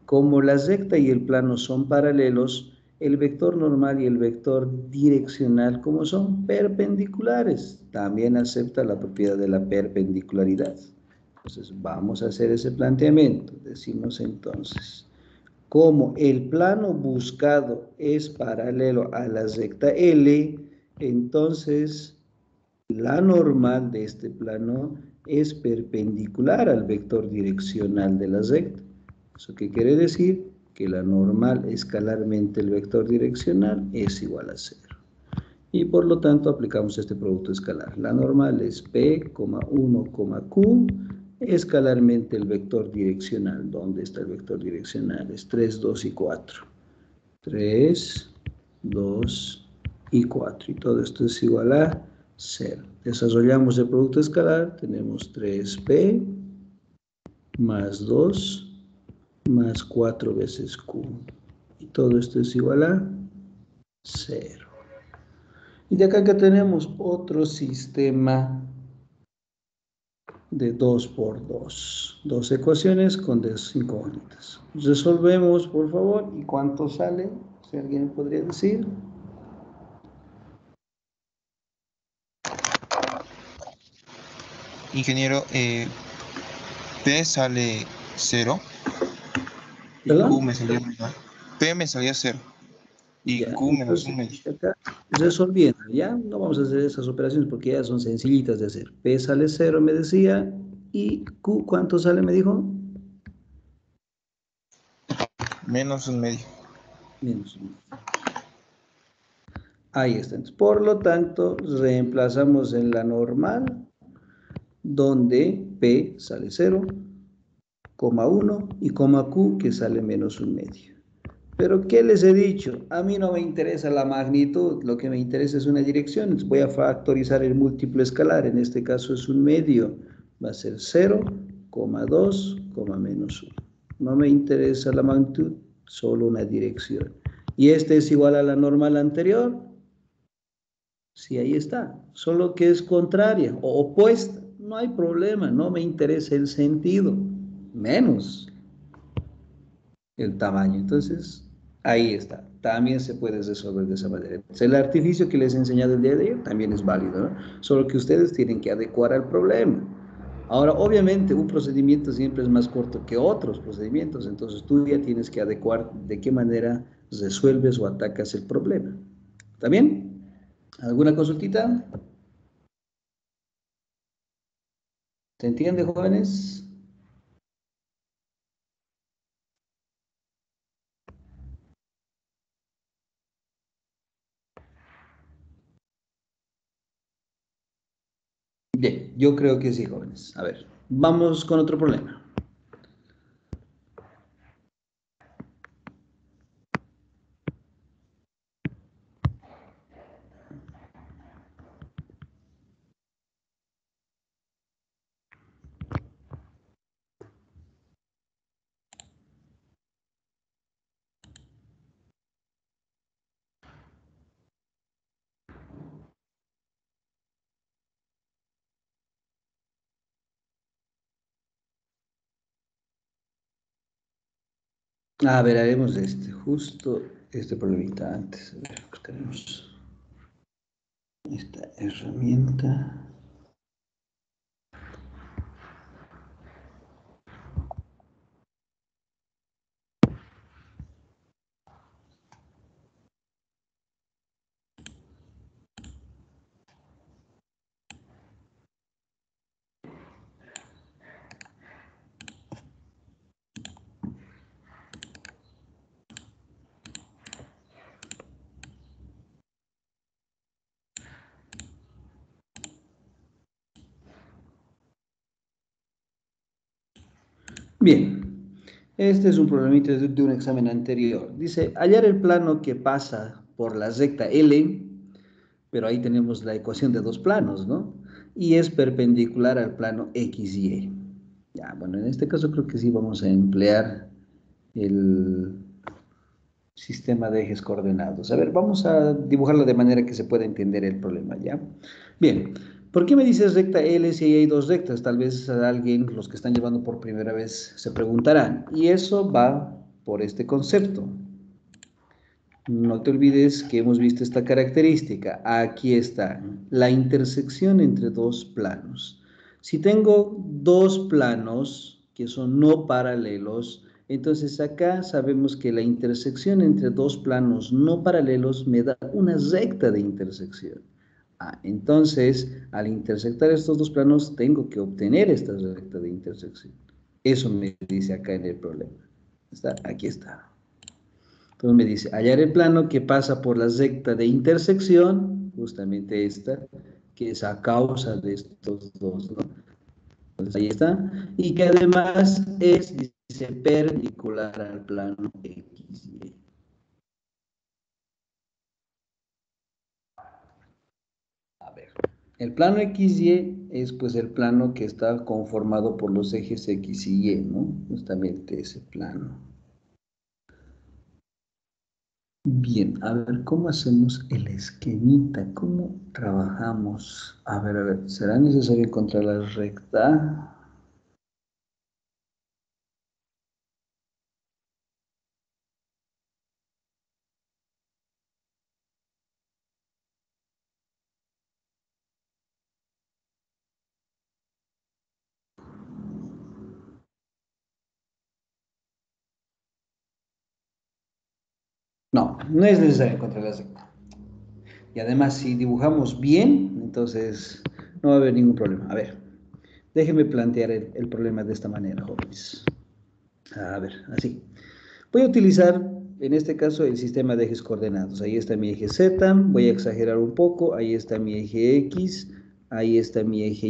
Como la recta y el plano son paralelos, el vector normal y el vector direccional, como son perpendiculares, también acepta la propiedad de la perpendicularidad. Entonces, vamos a hacer ese planteamiento. Decimos entonces, como el plano buscado es paralelo a la recta L, entonces la normal de este plano es perpendicular al vector direccional de la recta. ¿Eso qué quiere decir? Que la normal escalarmente el vector direccional es igual a 0. Y por lo tanto aplicamos este producto escalar. La normal es P, 1, Q, escalarmente el vector direccional. ¿Dónde está el vector direccional? Es 3, 2 y 4. 3, 2 y 4. Y todo esto es igual a 0. Desarrollamos el producto escalar. Tenemos 3p más 2 más 4 veces q. Y todo esto es igual a 0. Y de acá que tenemos otro sistema de 2 por 2. Dos ecuaciones con dos incógnitas. Resolvemos, por favor. ¿Y cuánto sale? Si alguien podría decir. Ingeniero, P sale 0 y Q ¿Perdón? me salió igual. P me salía 0 y Ya, Q menos un entonces, medio. acá resolviendo, ¿ya? No vamos a hacer esas operaciones porque ya son sencillitas de hacer. P sale 0, me decía, y Q, ¿cuánto sale? Me dijo. Menos un medio. Menos 1. Ahí está. Entonces, por lo tanto, reemplazamos en la normal, donde P sale 0, coma 1 y coma Q, que sale menos un medio. Pero, ¿qué les he dicho? A mí no me interesa la magnitud, lo que me interesa es una dirección. Entonces voy a factorizar el múltiplo escalar, en este caso es un medio, va a ser 0, 2, menos 1. No me interesa la magnitud, solo una dirección. ¿Y este es igual a la normal anterior? Sí, ahí está, solo que es contraria o opuesta. No hay problema, no me interesa el sentido, menos el tamaño. Entonces, ahí está. También se puede resolver de esa manera. Entonces, el artificio que les he enseñado el día de ayer también es válido, ¿no? Solo que ustedes tienen que adecuar al problema. Ahora, obviamente, un procedimiento siempre es más corto que otros procedimientos, entonces tú ya tienes que adecuar de qué manera resuelves o atacas el problema. ¿Está bien? ¿Alguna consultita? ¿Se entiende, jóvenes? Bien, yo creo que sí, jóvenes. A ver, vamos con otro problema. A ver, haremos justo este problemita antes. A ver, buscaremos esta herramienta. Bien, este es un problemita de un examen anterior. Dice, hallar el plano que pasa por la recta L, pero ahí tenemos la ecuación de dos planos, ¿no? Y es perpendicular al plano XY. Ya, bueno, en este caso creo que sí vamos a emplear el sistema de ejes coordenados. A ver, vamos a dibujarlo de manera que se pueda entender el problema, ¿ya? Bien, ¿por qué me dices recta L si hay dos rectas? Tal vez alguien, los que están llevando por primera vez, se preguntarán. Y eso va por este concepto. No te olvides que hemos visto esta característica. Aquí está, la intersección entre dos planos. Si tengo dos planos que son no paralelos, entonces acá sabemos que la intersección entre dos planos no paralelos me da una recta de intersección. Entonces, al intersectar estos dos planos, tengo que obtener esta recta de intersección. Eso me dice acá en el problema. ¿Está? Aquí está. Entonces me dice, hallar el plano que pasa por la recta de intersección, justamente esta, que es a causa de estos dos, ¿no? Entonces, ahí está. Y que además es, dice, perpendicular al plano XY. A ver. El plano XY es pues el plano que está conformado por los ejes X y Y, ¿no? Justamente ese plano. Bien, a ver, ¿cómo hacemos el esquemita? ¿Cómo trabajamos? A ver, ¿será necesario encontrar la recta? No, no es necesario encontrar la recta. Y además, si dibujamos bien, entonces no va a haber ningún problema. A ver, déjenme plantear el problema de esta manera, jóvenes. A ver, así. Voy a utilizar, en este caso, el sistema de ejes coordenados. Ahí está mi eje Z, voy a exagerar un poco, ahí está mi eje X, ahí está mi eje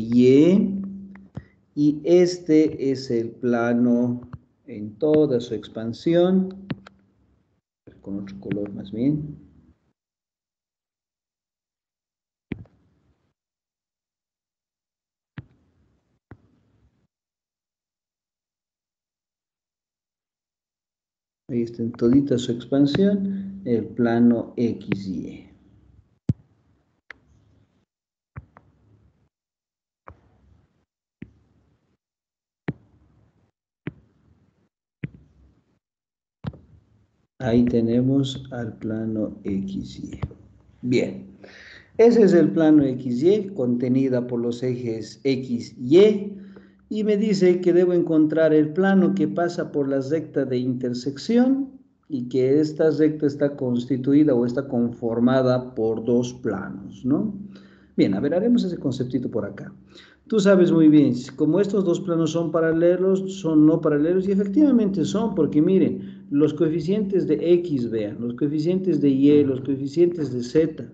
y este es el plano en toda su expansión, con otro color más bien. Ahí está en todita su expansión, el plano XY. Ahí tenemos al plano XY. Bien, ese es el plano XY contenida por los ejes X y Y. Y me dice que debo encontrar el plano que pasa por la recta de intersección y que esta recta está constituida o está conformada por dos planos, ¿no? Bien, a ver, haremos ese conceptito por acá. Tú sabes muy bien, como estos dos planos son paralelos, son no paralelos, y efectivamente son, porque miren, los coeficientes de X, vean, los coeficientes de Y, los coeficientes de Z,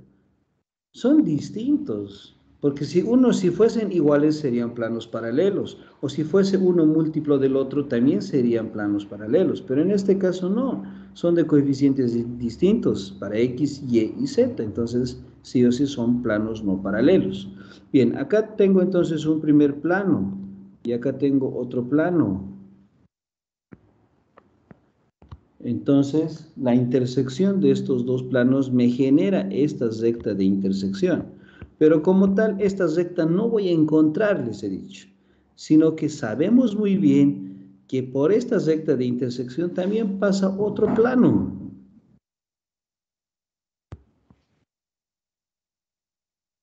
son distintos, porque si fuesen iguales serían planos paralelos, o si fuese uno múltiplo del otro también serían planos paralelos, pero en este caso no, son de coeficientes distintos para X, Y y Z, entonces sí o sí son planos no paralelos. Bien, acá tengo entonces un primer plano, y acá tengo otro plano. Entonces, la intersección de estos dos planos me genera esta recta de intersección. Pero como tal, esta recta no voy a encontrar, les he dicho, sino que sabemos muy bien que por esta recta de intersección también pasa otro plano.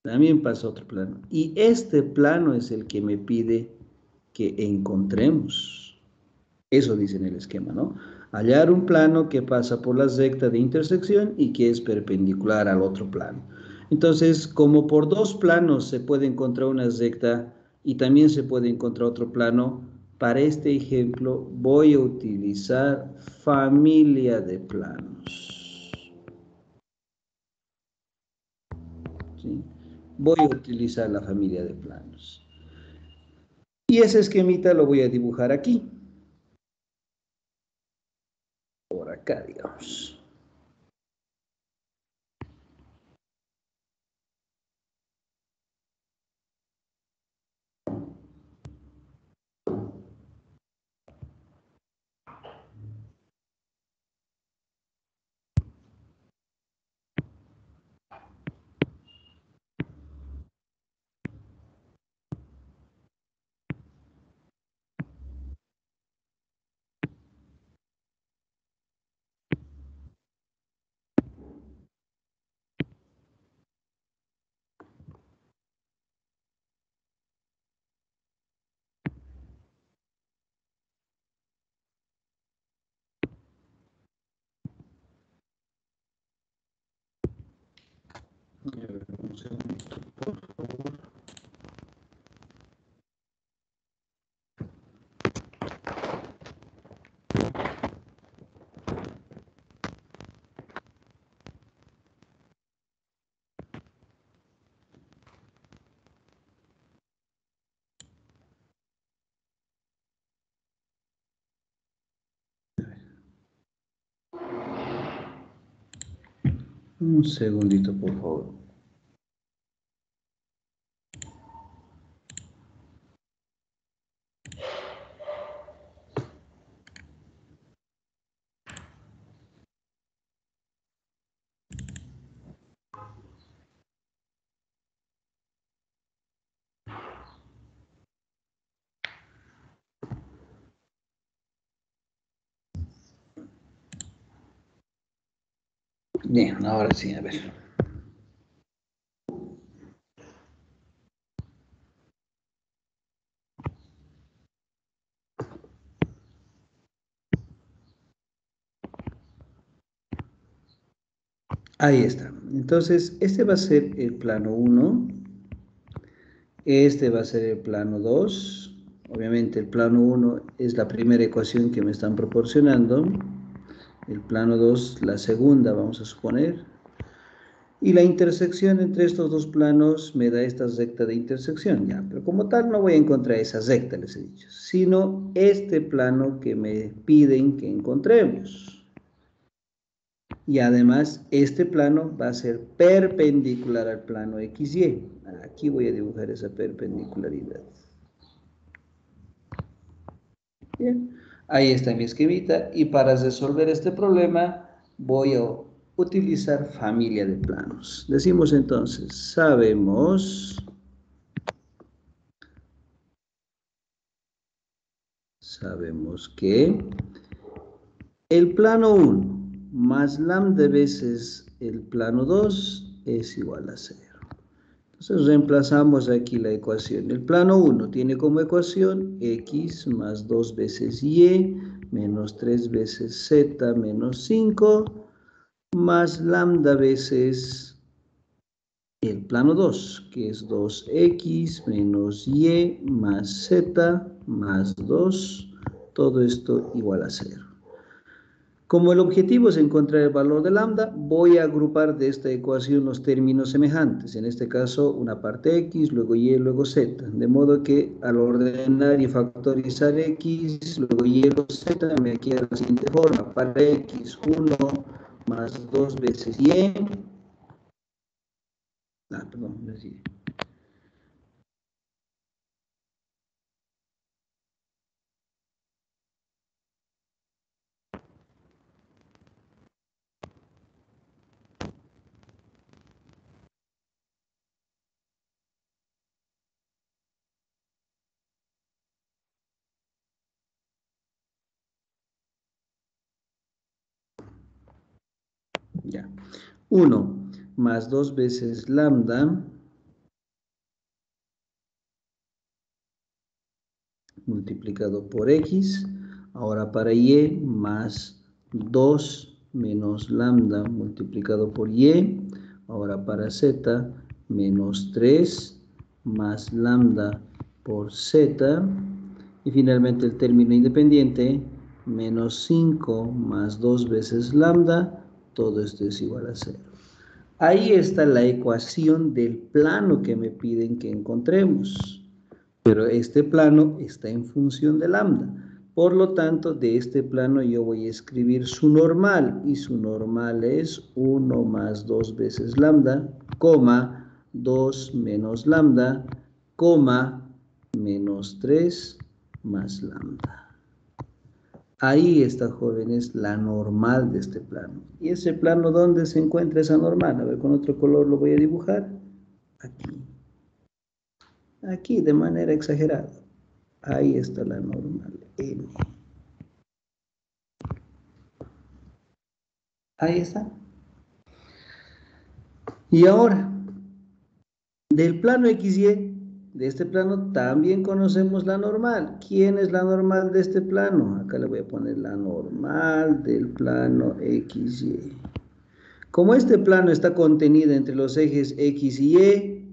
También pasa otro plano. Y este plano es el que me pide que encontremos. Eso dice en el esquema, ¿no? Hallar un plano que pasa por la recta de intersección y que es perpendicular al otro plano. Entonces, como por dos planos se puede encontrar una recta y también se puede encontrar otro plano, para este ejemplo voy a utilizar familia de planos. ¿Sí? Voy a utilizar la familia de planos. Y ese esquemita lo voy a dibujar aquí, por acá, digamos. Un segundito, por favor. Un segundito, por favor. Bien, ahora sí, a ver. Ahí está. Entonces, este va a ser el plano 1. Este va a ser el plano 2. Obviamente el plano 1 es la primera ecuación que me están proporcionando. El plano 2, la segunda, vamos a suponer. Y la intersección entre estos dos planos me da esta recta de intersección, ya. Pero como tal no voy a encontrar esa recta, les he dicho, sino este plano que me piden que encontremos. Y además, este plano va a ser perpendicular al plano XY. Aquí voy a dibujar esa perpendicularidad. Bien, ahí está mi esquemita. Y para resolver este problema, voy a utilizar familia de planos. Decimos entonces, sabemos que el plano 1 más lambda veces el plano 2 es igual a 0. Entonces reemplazamos aquí la ecuación. El plano 1 tiene como ecuación x más 2 veces y menos 3 veces z menos 5 más lambda veces el plano 2, que es 2x menos y más z más 2, todo esto igual a 0. Como el objetivo es encontrar el valor de lambda, voy a agrupar de esta ecuación los términos semejantes. En este caso, una parte x, luego y, luego z. De modo que al ordenar y factorizar x, luego y, luego z, me queda la siguiente forma. Para x, 1 más 2 veces y. Perdón, no es y. Ya. 1 más 2 veces lambda multiplicado por x. Ahora para y más 2 menos lambda multiplicado por y. Ahora para z menos 3 más lambda por z. Y finalmente el término independiente menos 5 más 2 veces lambda. Todo esto es igual a 0. Ahí está la ecuación del plano que me piden que encontremos. Pero este plano está en función de lambda. Por lo tanto, de este plano yo voy a escribir su normal. Y su normal es 1 más 2 veces lambda, coma, 2 menos lambda, coma, menos 3 más lambda. Ahí está, jóvenes, la normal de este plano. ¿Y ese plano dónde se encuentra esa normal? A ver, con otro color lo voy a dibujar. Aquí. Aquí, de manera exagerada. Ahí está la normal, N. Ahí está. Y ahora, del plano XY, de este plano también conocemos la normal. ¿Quién es la normal de este plano? Acá le voy a poner la normal del plano XY. Como este plano está contenido entre los ejes X y Y,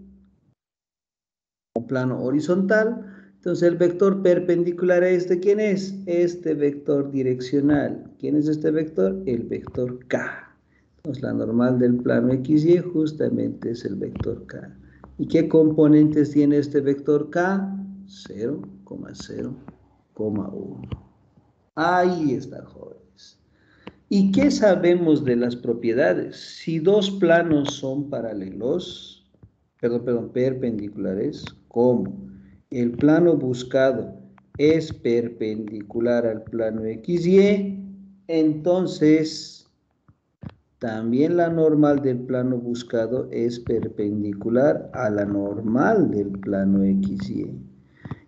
un plano horizontal, entonces el vector perpendicular a este, ¿quién es? Este vector direccional. ¿Quién es este vector? El vector K. Entonces la normal del plano XY justamente es el vector K. ¿Y qué componentes tiene este vector K? 0, 0, 1. Ahí está, jóvenes. ¿Y qué sabemos de las propiedades? Si dos planos son paralelos, perpendiculares, ¿cómo? El plano buscado es perpendicular al plano XY, entonces también la normal del plano buscado es perpendicular a la normal del plano XY.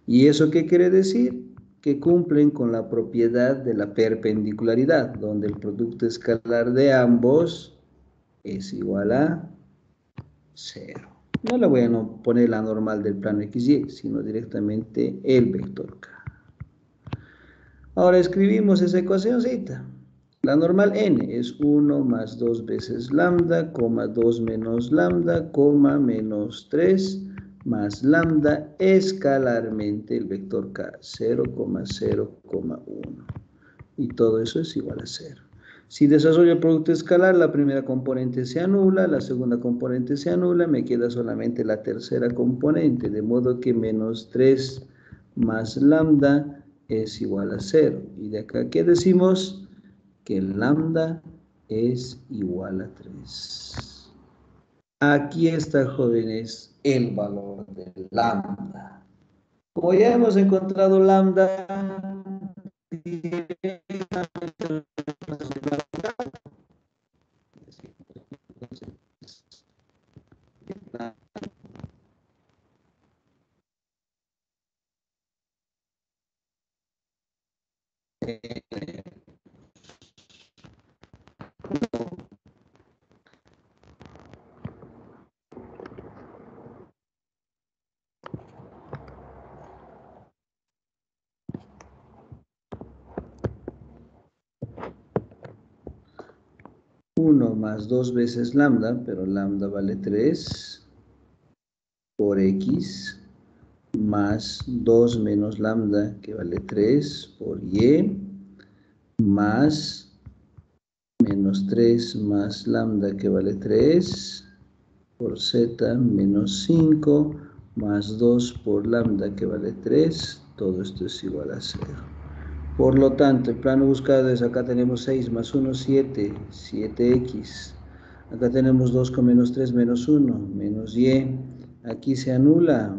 ¿Y eso qué quiere decir? Que cumplen con la propiedad de la perpendicularidad, donde el producto escalar de ambos es igual a 0. No le voy a poner la normal del plano XY, sino directamente el vector K. Ahora escribimos esa ecuacióncita. La normal n es 1 más 2 veces lambda, 2 menos lambda, menos 3 más lambda escalarmente el vector k, 0,0,1. Y todo eso es igual a 0. Si desarrollo el producto escalar, la primera componente se anula, la segunda componente se anula, me queda solamente la tercera componente, de modo que menos 3 más lambda es igual a 0. Y de acá, ¿qué decimos? Que lambda es igual a 3. Aquí está, jóvenes, el valor de lambda. Como ya hemos encontrado lambda, uno más 2 veces lambda, pero lambda vale 3 por x, más 2 menos lambda, que vale 3 por y, más menos 3 más lambda, que vale 3 por z, menos 5 más 2 por lambda, que vale 3. Todo esto es igual a 0. Por lo tanto, el plano buscado es, acá tenemos 6 más 1, 7, 7x. Acá tenemos 2 con menos 3, menos 1, menos y. Aquí se anula.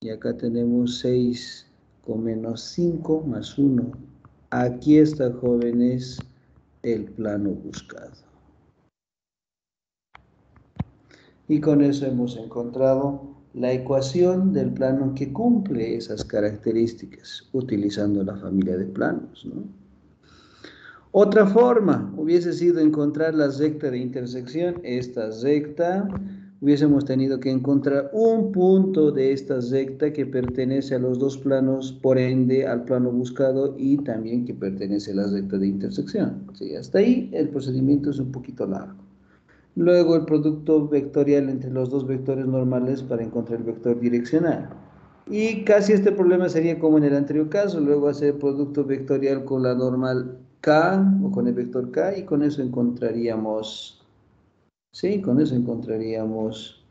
Y acá tenemos 6 con menos 5 más 1. Aquí está, jóvenes, el plano buscado. Y con eso hemos encontrado la ecuación del plano que cumple esas características, utilizando la familia de planos, ¿no? Otra forma hubiese sido encontrar la recta de intersección. Esta recta, hubiésemos tenido que encontrar un punto de esta recta que pertenece a los dos planos, por ende al plano buscado, y también que pertenece a la recta de intersección. Sí, hasta ahí el procedimiento es un poquito largo. Luego el producto vectorial entre los dos vectores normales para encontrar el vector direccional. Y casi este problema sería como en el anterior caso, luego hacer el producto vectorial con la normal K o con el vector K, y con eso encontraríamos, sí, con eso encontraríamos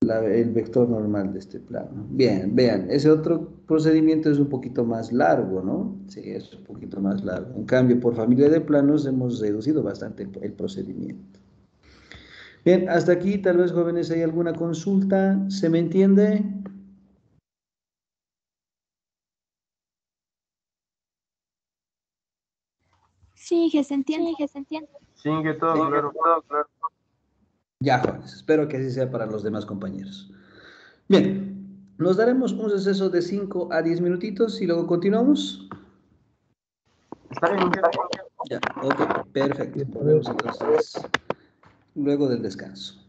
el vector normal de este plano. Bien, vean, ese otro procedimiento es un poquito más largo, ¿no? Sí, es un poquito más largo. En cambio, por familia de planos hemos reducido bastante el procedimiento. Bien, hasta aquí tal vez, jóvenes, hay alguna consulta. ¿Se me entiende? Sí, que se entiende. Sí, que todo claro. Ya, jóvenes, espero que así sea para los demás compañeros. Bien, nos daremos un receso de 5 a 10 minutitos y luego continuamos. Está bien. Ya, ok, perfecto. Volvemos entonces luego del descanso.